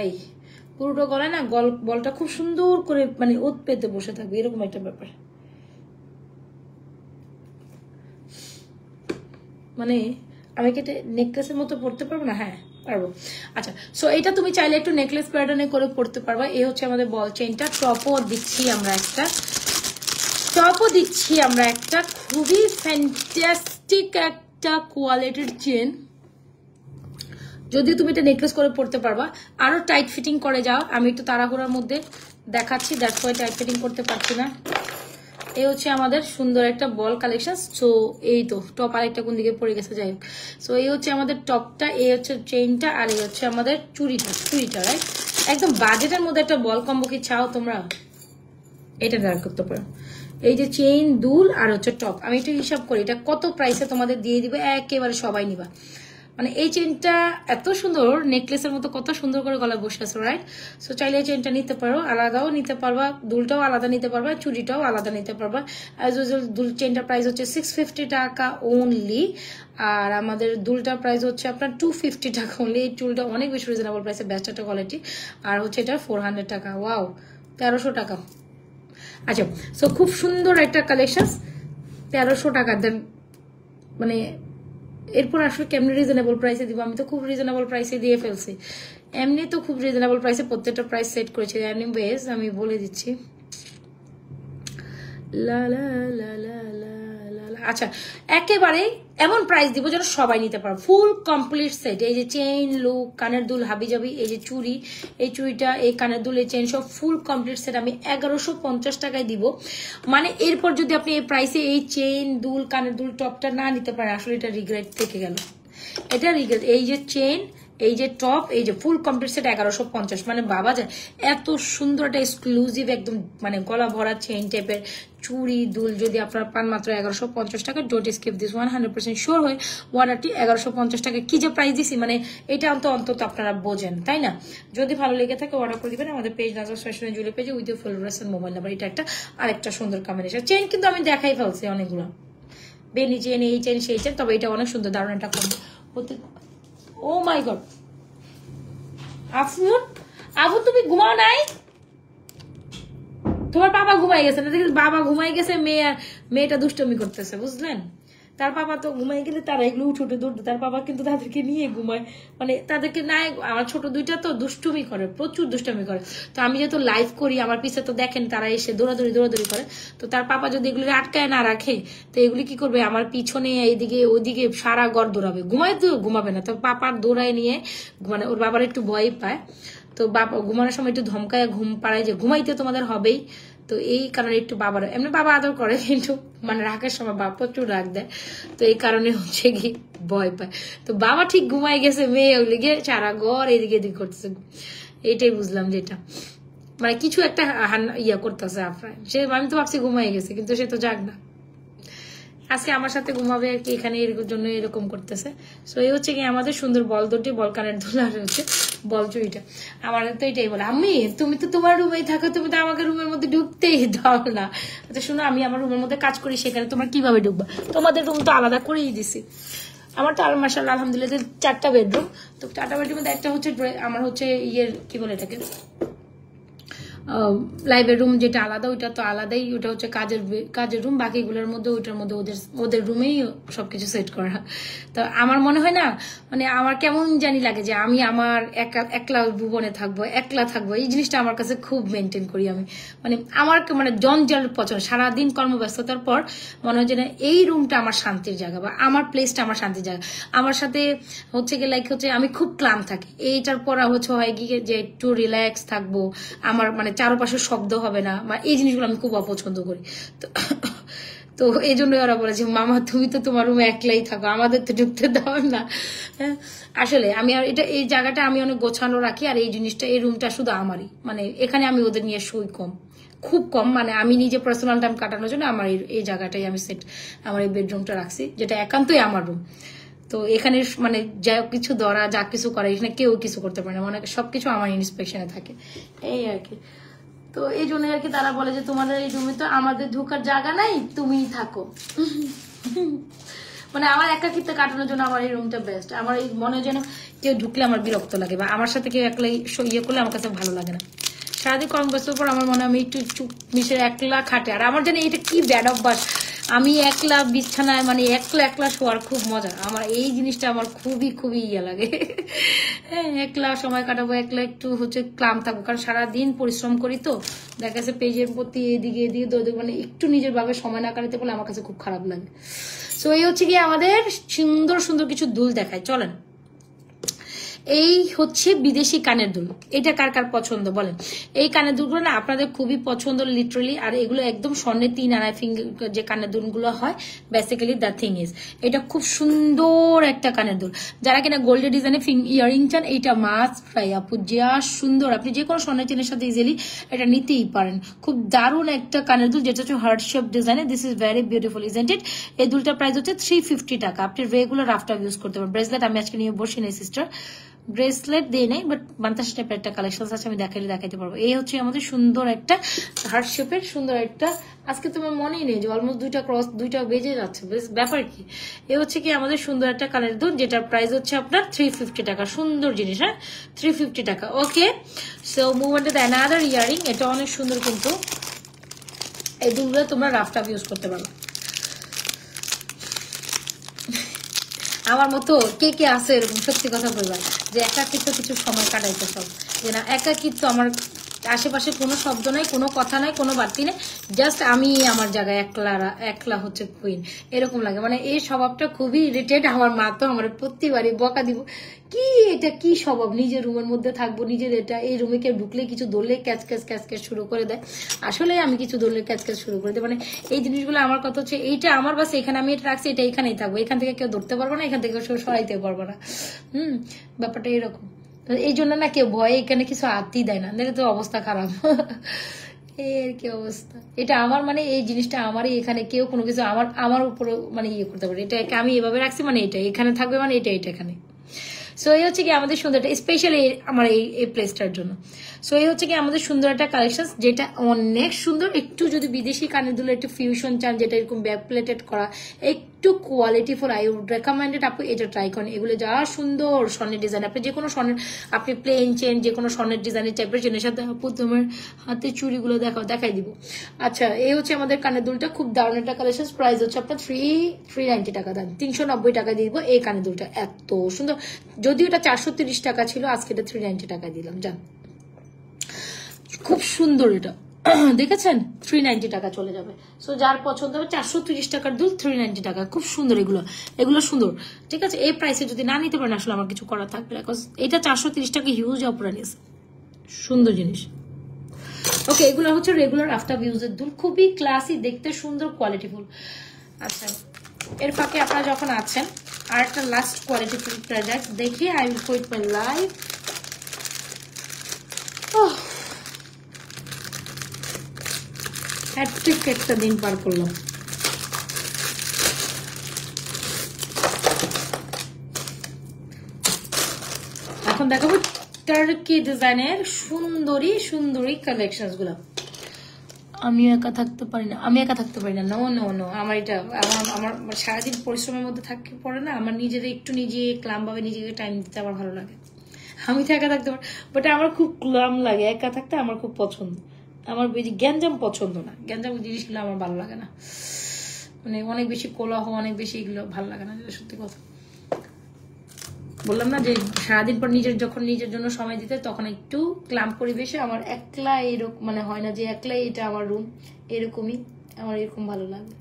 এই পুরোটা গলায় না বলটা খুব সুন্দর করে মানে ওত পেতে বসে থাকবে এরকম একটা ব্যাপার। মানে আমি কি এটা নেকলেসের মতো পড়তে পারবো না? হ্যাঁ পারবো। আচ্ছা সো এটা তুমি চাইলে একটু নেকলেস প্যাটার্নে করে পড়তে পারবা। এই হচ্ছে আমাদের বল চেইনটা। টপও দিচ্ছি আমরা একটা খুবই ফ্যান্টাস্টিক একটা কোয়ালিটির চেন। যদি তুমি এটা নেকলেস করে পড়তে পারবা, আরো টাইট ফিটিং করে যাও। আমি একটু তাড়াহুড়ার মধ্যে দেখাচ্ছি, দ্যাটস ওয়াই টাইট ফিটিং করতে পারছি না। এই হচ্ছে আমাদের সুন্দর একটা বল কালেকশন। সো এই তো টপ আর একটা কোন দিকে পড়ে গেছে, যাই হোক। সো এই হচ্ছে আমাদের টপটা, এই হচ্ছে চেইনটা, আর এই হচ্ছে আমাদের চুড়িটা রাইট। একদম বাজেটের মধ্যে একটা বল কম্বো কি চাও তোমরা, এটা ট্রাই করতে পারো। এই যে চেইন দুল আর হচ্ছে টপ, আমি একটু হিসাব করি এটা কত প্রাইসে তোমাদের দিয়ে দিবে, একেবারে সবাই নিবা। মানে এই চেনটা এত সুন্দর, নেকলেসের মতো কত সুন্দর করে গলায় বসে আছে রাইট। সো চাইলে এই চেনটা নিতে পারো, আলাদাও নিতে পারবা, দুলটাও আলাদা নিতে পারবা, চুড়িটাও আলাদা নিতে পারবা। অ্যাজ ইউজুয়াল দুল চেনটার প্রাইস হচ্ছে 650 টাকা ওনলি, আর আমাদের দুলটার প্রাইস হচ্ছে আপনার 250 টাকা ওনলি। এই চুলটা অনেক বেশি রিজনেবল প্রাইসে, বেস্ট একটা কোয়ালিটি। আর হচ্ছে এটা 400 টাকা, ওয়াও 1300 টাকা। আচ্ছা সো খুব সুন্দর একটা কালেকশন, 1300 টাকা দেন। মানে এরপর আসলে কেমনি রিজনেবল প্রাইসে দিব, আমি তো খুব রিজনেবল প্রাইসে দিয়ে ফেলছি। এমনি তো খুব রিজনেবল প্রাইসে প্রত্যেকটা প্রাইস সেট করেছি। এনিওয়েজ আমি বলে দিচ্ছি, লা লা লা লা লা লা। আচ্ছা একেবারে এমন প্রাইস দিব যেন সবাই নিতে পারো, ফুল কমপ্লিট সেট। এই যে চেইন, লুক, কানের দুল, হাবি জাবি, এই যে চুড়ি, এই চুড়িটা, এই কানের দুল, এই চেইন, সব ফুল কমপ্লিট সেট আমি 1150 টাকায় দিব। মানে এরপর যদি আপনি এই প্রাইসে এই চেইন, দুল, কানের দুল, টপটা না নিতে পারেন, আসলে এটা রিগ্রেট থেকে গেল, এটা রিগ্রেট। এই যে চেইন, এই যে টপ, এই যে ফুল কমপ্লিট সেট 1150, মানে বাবা যায় এত সুন্দর একটা এক্সক্লুসিভ একদম মানে গলা ভরা চেইন টাইপের চুড়ি দুল যদি আপনারা পান মাত্র 1150 টাকা। ডোন্ট স্কিপ দিস, 100% শিওর হয়ে অর্ডারটি 1150 টাকা কি যে প্রাইস দিছি, মানে এটা অন্তত আপনারা বোঝেন তাই না। যদি ভালো লেগে থাকে অর্ডার করে দিবেন আমাদের পেজ নাজর ফ্যাশন জুয়েলারি পেজে with full address and mobile number. এটা একটা আরেকটা সুন্দর কম্বিনেশন চেইন, কিন্তু আমি দেখাই ফেলছি অনেকগুলো, বেনি চেইন, এই চেইন, সেই চেইন, তবে এটা অনেক সুন্দর, দারুণ একটা কম্বো হতে। ও মাই গড আফুন, আফু তুমি ঘুমাও নাই? তোমার বাবা ঘুমাই গেছে না? দেখি বাবা ঘুমাই গেছে, মেয়েটা দুষ্টমি করতেছে, বুঝলেন। তার বাবা তো ঘুমাই গেলে তারা এগুলো উঠে দৌড়, তার বাবা কিন্তু তাদেরকে নিয়ে ঘুমায়, মানে তাদেরকে নাই। আমার ছোট দুইটা তো দুষ্টুমি করে, প্রচুর দুষ্টুমি করে। তো আমি যেহেতু লাইভ করি, আমার পিছে তো দেখেন তারা এসে দৌড়াদৌড়ি করে। তো তার পাপা যদি এগুলি আটকায় না রাখে, তো এগুলি কি করবে, আমার পিছনে এইদিকে ওইদিকে সারা ঘর দৌড়াবে। ঘুমায় তো ঘুমাবে না, তো পাপার দৌড়ায় নিয়ে, মানে ওর বাবার একটু ভয় পায়, তো বাবা ঘুমানোর সময় একটু ধমকায় ঘুম পাড়ায় যে ঘুমাইতে তোমাদের হবেই। তো এই কারণে একটু বাবার, এমনি বাবা আদর করে, কিন্তু মানে রাগের সময় বাবা প্রচুর রাগ দেয়, তো এই কারণে হচ্ছে কি ভয় পায়। তো বাবা ঠিক ঘুমাই গেছে, মেয়ে ওইগুলি গিয়ে সারা ঘর এদিকে এদিকে করতেছে। এইটাই বুঝলাম যেটা মানে কিছু একটা ইয়া করতেছে আপনার, সে আমি তো ভাবছি ঘুমাই গেছে, কিন্তু সে তো জাগ না। আজকে আমার সাথে ঘুমাবে আর কি, এখানে এর জন্য এরকম করতেছে। সো এই হচ্ছে কি আমাদের সুন্দর বল দুটি, বল কানের দুল, আর হচ্ছে বল চুড়িটা। আমাদের তো এটাই বলে, আমি তুমি তো তোমার রুমেই থাকো, তুমি তো আমাকে রুমের মধ্যে ঢুকতেই দাও না। আচ্ছা শোনো, আমি আমার রুমের মধ্যে কাজ করি, সেখানে তোমার কিভাবে ঢুকবা? তোমাদের রুম তো আলাদা করেই দিছি। আমার তো মাশাআল্লাহ আলহামদুলিল্লাহ 4টা বেডরুম। তো 4টা বেডরুমের একটা হচ্ছে আমার হচ্ছে ইয়ের কি বলে এটাকে, লাইভের রুম যেটা আলাদা, ওইটা তো আলাদাই, ওটা হচ্ছে কাজের রুম। বাকিগুলোর মধ্যে ওইটার মধ্যে ওদের রুমেই সবকিছু সেট করা। তো আমার মনে হয় না, মানে আমার কেমন জানি লাগে যে আমি আমার একলা ভুবনে থাকবো, একলা থাকবো, এই জিনিসটা আমার কাছে খুব মেনটেন করি আমি। মানে আমার মানে জঞ্জাল পছন্দ, সারাদিন কর্মব্যস্ততার পর মনে হয় যে না এই রুমটা আমার শান্তির জায়গা, বা আমার প্লেসটা আমার শান্তির জায়গা। আমার সাথে হচ্ছে কি লাইক হচ্ছে আমি খুব ক্লান্ত থাকি, এইটার পর হচ্ছে হয় কি যে একটু রিল্যাক্স থাকবো, আমার মানে চারপাশে শব্দ হবে না, বা এই জিনিসগুলো আমি খুব অপছন্দ করি। তো এই জন্য ওরা বলে যে মামা তুমি তো তোমার রুমে একলাই থাকো, আমাদের তো ঢুকতে দাও না। আসলে আমি আর এটা এই জায়গাটা আমি অনেক গোছানো রাখি, আর এই জিনিসটা এই রুমটা শুধু আমারই, মানে এখানে আমি ওদের নিয়ে শুই কম, খুব কম, মানে আমি নিজে পার্সোনাল টাইম কাটানোর জন্য আমার এই জায়গাটাই আমি আমার এই বেডরুমটা রাখছি, যেটা একান্তই আমার রুম। তো এখানে মানে যা কিছু ধরা যা কিছু করে এখানে কেউ কিছু করতে পারে না, মানে সবকিছু আমার ইন্সপেকশনে থাকে, এই আর কি। তো এই জন্য আর কি তারা বলে যে তোমাদের এই রুমে তো আমাদের ঢোকার জায়গা নাই, তুমিই থাকো। মানে আমার একাকিত্ব কাটানোর জন্য আমার এই রুমটা বেস্ট। আমার এই মনে যেন কেউ ঢুকলে আমার বিরক্ত লাগে, বা আমার সাথে কেউ একলা ইয়ে করলে আমার কাছে ভালো লাগে না। সারাদিন কম বছর পর আমার মনে হয় আমি একটু চুপ মিশে একলা খাটে, আর আমার জানি এটা কি ব্যাড অভ্যাস, আমি একলা বিছানায় মানে একলা শোয়ার খুব মজা। আমার এই জিনিসটা আমার খুবই খুবই ইয়ে লাগে। হ্যাঁ, একলা সময় কাটাবো, একলা একটু হচ্ছে ক্লান্ত থাকবো, কারণ সারাদিন পরিশ্রম করি তো দেখা যাচ্ছে পেজের প্রতি এদিকে মানে একটু নিজের ভাবে সময় না কাটাতে বলে আমার কাছে খুব খারাপ লাগে। তো এই হচ্ছে কি আমাদের সুন্দর সুন্দর কিছু দুল দেখায়, চলেন। এই হচ্ছে বিদেশি কানের দুল, এটা কার কার পছন্দ বলেন? এই কানের দুলগুলো না আপনাদের খুবই পছন্দ লিটারালি, আর এগুলো একদম স্বর্ণের 3 আনা ফিঙ্গার যে কানের দুলগুলো হয়, বেসিক্যালি দ্য থিং ইজ এটা খুব সুন্দর একটা কানের দুল। যারা কিনা গোল্ডের ডিজাইনে ইয়ারিং চান, এইটা মাস্ট ট্রাই আপু, যা সুন্দর, আপনি যে কোনো স্বর্ণের চেনের সাথে ইজিলি এটা নিতেই পারেন। খুব দারুণ একটা কানের দুল, যেটা হচ্ছে হার্ট শেপ ডিজাইনে, this is very beautiful isn't it. এই দুলটার প্রাইস হচ্ছে 350 টাকা। আপনি রেগুলার রাফটার ইউজ করতে পারেন। ব্রেসলেট আমি আজকে নিয়ে বসি নাই সিস্টার, ব্রেসলেট দিয়ে নেই, বাট বান্তাস টাইপের একটা কালেকশন আছে, আমি দেখাইতে পারবো। এই হচ্ছে আমাদের সুন্দর একটা হার্ট শেপের সুন্দর একটা, আজকে তোমার মনেই নেই যে অলমোস্ট 2টা ক্রস 2টা বেজে যাচ্ছে, ব্যাপার কি। এ হচ্ছে কি আমাদের সুন্দর একটা কানের দুল, যেটার প্রাইস হচ্ছে আপনার 350 টাকা। সুন্দর জিনিস, হ্যাঁ 350 টাকা। Okay, so move on to the another earring. এটা অনেক সুন্দর, কিন্তু এই দুলগুলো তোমরা রাফটাপ ইউজ করতে পারো। আমার মতো কে কে আছে এরকম, সত্যি কথা বলবা, যে একাকিত্ব কিছু সময় কাটাইতে সব, যে না একাকিত্ব আমার আশেপাশে কোনো শব্দ নাই, কোনো কথা নাই, কোনো বাড়তি নেই, জাস্ট আমি আমার জায়গায় একলা হচ্ছে কুইন, এরকম লাগে। মানে এই স্বভাবটা খুবই ইরিটেট। আমার মা তো আমার প্রতিবারই বকা দিব, কি এটা কি স্বভাব, নিজের রুমের মধ্যে থাকবো, নিজের এটা, এই রুমে কেউ ঢুকলে কিছু ধরলে ক্যাচ শুরু করে দেয়। আসলে আমি কিছু ধরলে ক্যাচ শুরু করে দেয়, মানে এই জিনিসগুলো আমার কথা হচ্ছে এইটা আমার বাস, এখানে আমি এটা রাখছি, এটা এখানেই থাকবো, এখান থেকে কেউ ধরতে পারবো না, এখান থেকে কেউ সরাইতে পারবো না। ব্যাপারটা এরকম। এই জন্য না কেউ ভয়ে এখানে কিছু আত্মই দেয় না, দেখে তো অবস্থা খারাপ। এর কি অবস্থা, এটা আমার মানে এই জিনিসটা আমারই, এখানে কেউ কোনো কিছু আমার উপরে মানে ইয়ে করতে পারে, এটা আমি এভাবে রাখছি, মানে এটা এখানে থাকবে, মানে এটা এখানে। সো এই হচ্ছে কি আমাদের সুন্দর একটা স্পেশালি আমার এই প্লেসটার জন্য। সো এই হচ্ছে কি আমাদের সুন্দর একটা কালেকশন, যেটা অনেক সুন্দর। একটু যদি বিদেশি কানের দুলের একটু ফিউশন চান, যেটা এরকম ব্যাক প্লেটেড করা, একটু কোয়ালিটিফুল, আই উড রেকমেন্ডেড আপু এটা ট্রাই করেন। এগুলো যা সুন্দর স্বর্ণের ডিজাইন, আপনি যে কোনো স্বর্ণের, আপনি প্লেন চেন যে কোনো স্বর্ণের ডিজাইনের টাইপের চেনের সাথে আপু তোমার হাতে চুড়িগুলো দেখাই দিব। আচ্ছা, এই হচ্ছে আমাদের কানের দুলটা, খুব দারুণ একটা কালেকশন। প্রাইস হচ্ছে আপনার 390 টাকা দাম, 390 টাকা দিয়ে দিব এই কানের দুলটা, এত সুন্দর। যদিও এটা 430 টাকা ছিল, আজকে এটা 390 টাকা দিলাম, জান খুব সুন্দর। এটা দেখেছেন 390 টাকা চলে যাবে। সো যার পছন্দ হবে, 430 টাকার দুল 390 টাকা, খুব সুন্দর। এগুলো সুন্দর, ঠিক আছে। এই প্রাইসে যদি না নিতে পারেন আসলে আমার কিছু করার থাকবে না, বিকজ এটা 430 টাকা হিউজ অপরানিস, সুন্দর জিনিস। ওকে, এগুলো হচ্ছে রেগুলার আফটার ইউজের দুল, খুবই ক্লাসি, দেখতে সুন্দর, কোয়ালিটিফুল। আচ্ছা, এর ফাঁকে আপনারা যখন আছেন, আর একটা লাস্ট কোয়ালিটিফুল প্রোডাক্ট দেখে I will quit my life. Hattrick একটা দিন পার করলাম। এখন দেখাবো টার্কি ডিজাইনের সুন্দরী কালেকশন গুলো। আমিও একা থাকতে পারি না, নো। আমার এটা আমার সারাদিন পরিশ্রমের মধ্যে থাকতে পড়ে না, আমার নিজে ক্লাম ভাবে নিজেকে টাইম দিতে আমার ভালো লাগে। আমি তো একা থাকতে পারি, বাট আমার খুব ক্লাম লাগে একা থাকতে, আমার খুব পছন্দ। আমার বেশি গ্যাঞ্জাম পছন্দ না, গ্যাঞ্জাম জিনিসগুলো আমার ভালো লাগে না, মানে অনেক বেশি কোলাহ, অনেক বেশি এগুলো ভালো লাগে না, যেটা সত্যি কথা। বললাম না যে সারাদিন পর যখন নিজের জন্য সময় দিতে, তখন একটু ক্লাম পরিবেশে আমার একলা এরকম মানে হয় না যে একলাই এটা আমার রুম, এরকমই আমার এরকম ভালো লাগে।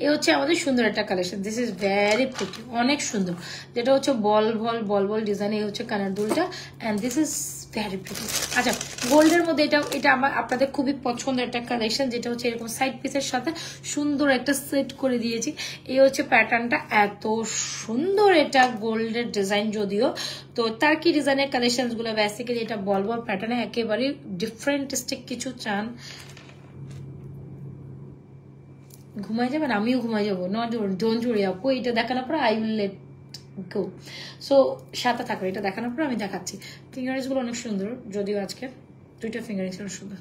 এ হচ্ছে আমাদের সুন্দর একটা collection, this is very pretty, অনেক সুন্দর, যেটা হচ্ছে বল বল ডিজাইন, এই হচ্ছে কানের দুলটা, and this is very pretty. আচ্ছা, গোল্ডের মধ্যে এটা আমার আপনাদের খুবই পছন্দের একটা কালেকশন, যেটা হচ্ছে এরকম সাইড পিসের সাথে সুন্দর একটা সেট করে দিয়েছি। এই হচ্ছে প্যাটার্নটা, এত সুন্দর, এটা গোল্ডের ডিজাইন যদিও, তো তার কি ডিজাইনের কালেকশন গুলো বেসিক্যালি এটা বল প্যাটার্নে একেবারে ডিফারেন্টিস্টিক কিছু চান, ঘুমাই যাবেন, আমিও ঘুমাই যাবো, নট ডোন্ট ওয়ারি আপু, এটা দেখানোর পর I will let go. So সাথে থাকো, এটা দেখানোর পর আমি দেখাচ্ছি। ফিঙ্গারিংস গুলো অনেক সুন্দর, যদিও আজকে দুইটা ফিঙ্গারিংস সুন্দর,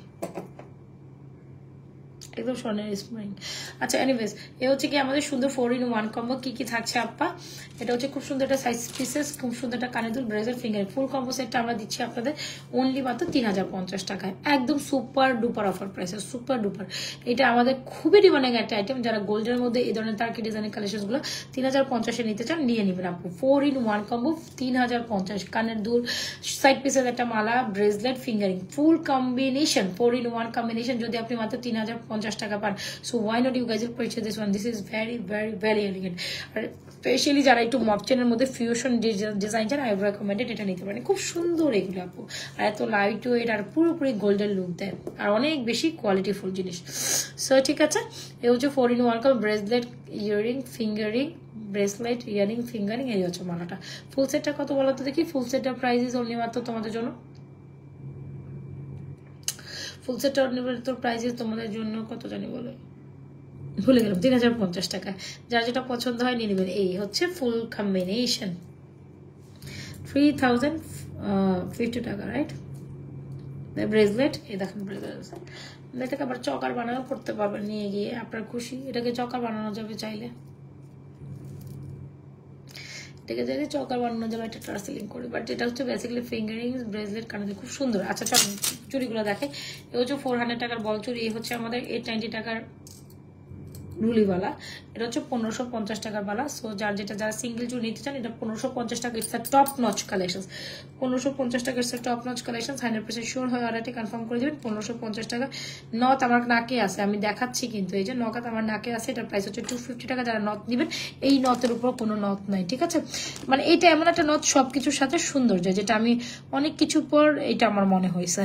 একদম স্বর্ণের স্প্রিং। আচ্ছা এনিওয়েজ, এ হচ্ছে কি আমাদের সুন্দর 4-in-1 কম্বো। কি কি থাকছে আপা? এটা হচ্ছে খুব সুন্দর একটা সাইজ পিসেস, খুব সুন্দর একটা কানের দুল, ব্রেজার, ফিঙ্গারিং, ফুল কম্বো সেটটা আমরা দিচ্ছি আপনাদের অনলি মাত্র 3050 টাকায়, একদম সুপার ডুপার অফার প্রাইসে, সুপার ডুপার। এটা আমাদের খুবই ডিমান্ডিং একটা আইটেম, যারা গোল্ডের মধ্যে এই ধরনের তার্কি ডিজাইনের কালেকশন গুলো 3050-এ নিতে চান নিয়ে নিবেন আপু। 4-in-1 কম্বো 3050, কানের দুল, সাইড পিসের একটা মালা, bracelet, finger ring, full combination, 4-in-1 combination, যদি আপনি মাত্র 3050 টাকা পান। So why not you guys will purchase this one, this is very very very elegant. আর স্পেশালি যারা একটু মপচেনের মধ্যে ফিউশন ডিজাইন চান, আই রেকমেন্ডেড এটা নিতে পারেন, খুব সুন্দর এগুলো আপু, আর এত লাইট ওয়েট, আর পুরোপুরি গোল্ডেন লুক দেয়, আর অনেক বেশি কোয়ালিটিফুল জিনিস। সো ঠিক আছে, এ হচ্ছে 4-in-1 কম, bracelet, earring, fingering, bracelet, earring, fingering, এই হচ্ছে মালাটা। ফুল সেটটা কত বলো তো দেখি? ফুল সেটটার প্রাইস ইজ অনলি মাত্র তোমাদের জন্য, ফুল সেটটা তোর প্রাইস তোমাদের জন্য কত জানি বলে ভুলে গেলাম, 3050 টাকা। যার যেটা পছন্দ হয় নিয়ে নেবেন। এই হচ্ছে ফুল কম্বিনেশন, 3050 টাকা, রাইট? ব্রেসলেট, এই দেখেন ব্রেসলেট, এটাকে আবার চকার বানানো করতে পারবেন নিয়ে গিয়ে, আপনার খুশি। এটাকে চকার বানানো যাবে চাইলে, এটাকে চাইলে চকার বানানো যাবে, একটা টার্সেলিং করে, বাট এটা হচ্ছে বেসিক্যালি ফিঙ্গারিং, ব্রেসলেট, কানে খুব সুন্দর। আচ্ছা চল চুড়িগুলো দেখে। এ হচ্ছে 400 টাকার বল চুড়ি, এই হচ্ছে আমাদের 890 টাকার রুলিওয়ালা, এটা হচ্ছে 1550 টাকার বালা। সো যার যেটা, যারা সিঙ্গেল চুড়ি নিতে চান, এটা 1550 টাকা, ইটস টপ নচ কালেকশন, 1550 টাকা it's top notch collection, 100% sure হয়ে অর্ডারটি কনফার্ম করে দেবেন। 1550 টাকা। নথ আমার নাকে আছে, আমি দেখাচ্ছি কিন্তু, এই যে নকাত আমার নাকে আছে, এটা প্রাইস হচ্ছে 250 টাকা। যারা নথ নেবেন, এই নথের উপর কোনো নথ নাই, ঠিক আছে? মানে এটা এমন একটা নথ সবকিছুর সাথে সৌন্দর্য, যেটা আমি অনেক কিছুর পর এটা আমার মনে হয়েছে,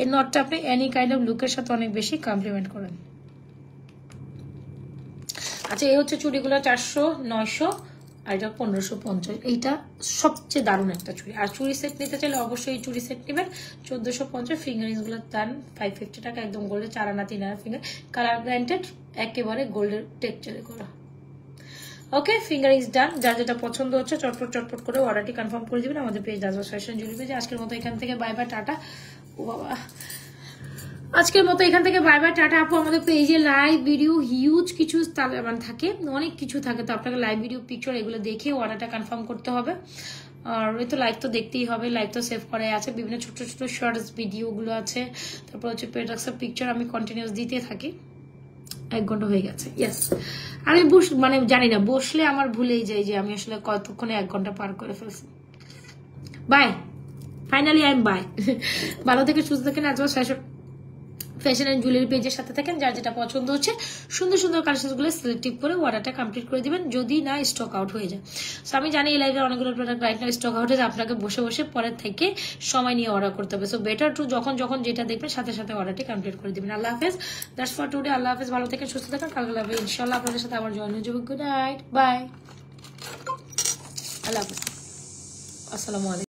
এই নথটা আপনি এনি কাইন্ড অফ লুকের সাথে অনেক বেশি কমপ্লিমেন্ট করেন। আচ্ছা, এই হচ্ছে চুড়িগুলো 400, 900, আর এটা 1550। এইটা সবচেয়ে দারুণ একটা চুড়ি। আর চুড়ি সেট নিতে চাইলে অবশ্যই এই চুড়ি সেট নেবেন 1450। ফিঙ্গারিংস গুলোর দাম 550 টাকা, একদম গোল্ডের 4 আনা 3 আনা ফিঙ্গার, কালার গ্রান্টেড, একেবারে গোল্ডের টেক্সচারে করা। ওকে, ফিঙ্গারিংস ডান। যার যেটা পছন্দ হচ্ছে চটপট করে অর্ডারটি কনফার্ম করে দিবেন আমাদের পেজ রাজা ফ্যাশন জুয়েলারি পেজে। আজকের মতো এখান থেকে বাই বাই, টাটা। ও বাবা, আজকের মতো এখান থেকে বাই বাই, টাটা আপু। আমাদের পেজে লাইভ ভিডিও হিউজ কিছু থাকে, অনেক কিছু থাকে, তো আপনাকে লাইভ ভিডিও, পিকচার এগুলো দেখে অর্ডারটা কনফার্ম করতে হবে। আর এই তো লাইভ তো দেখতেই হবে, লাইভ তো সেভ করাই আছে, বিভিন্ন ছোট ছোট শর্টস ভিডিওগুলো আছে, তারপর হচ্ছে প্রোডাক্টসের পিকচার আমি কন্টিনিউস দিতে থাকি। 1 ঘন্টা হয়ে গেছে, ইয়েস। আমি মানে জানি না, বসলে আমার ভুলেই যাই যে আমি আসলে কতক্ষণে 1 ঘন্টা পার করে ফেলছি। Bye, finally I am bye. ভালো থেকে সুস্থ থাকেন, আজ ফ্যাশন এন্ড জুয়েলারি পেজের সাথে থাকেন। যার যেটা পছন্দ হচ্ছে সুন্দর সুন্দর কালেকশন গুলো সিলেক্টিভ করে অর্ডারটা কমপ্লিট করে দিবেন, যদি না স্টক আউট হয়ে যায়। সো আমি জানি এই লাইভে অনেকগুলো product right now stock out হয়ে যায়, আপনাকে বসে বসে পরের থেকে সময় নিয়ে অর্ডার করতে হবে। সো বেটার টু যখন যেটা দেখবেন সাথে সাথে অর্ডারটি কমপ্লিট করে দিবেন। আল্লাহ হাফেজ, দ্যাটস ফর টুডে। আল্লাহ হাফেজ, ভালো থেকে সুস্থ থাকেন। কালকে লাভে ইনশাআল্লাহ আপনাদের সাথে আবার জয়েন হয়ে যাবে। গুড নাইট, বাই, আল্লাহ হাফেজ, আসসালামু আলাইকুম।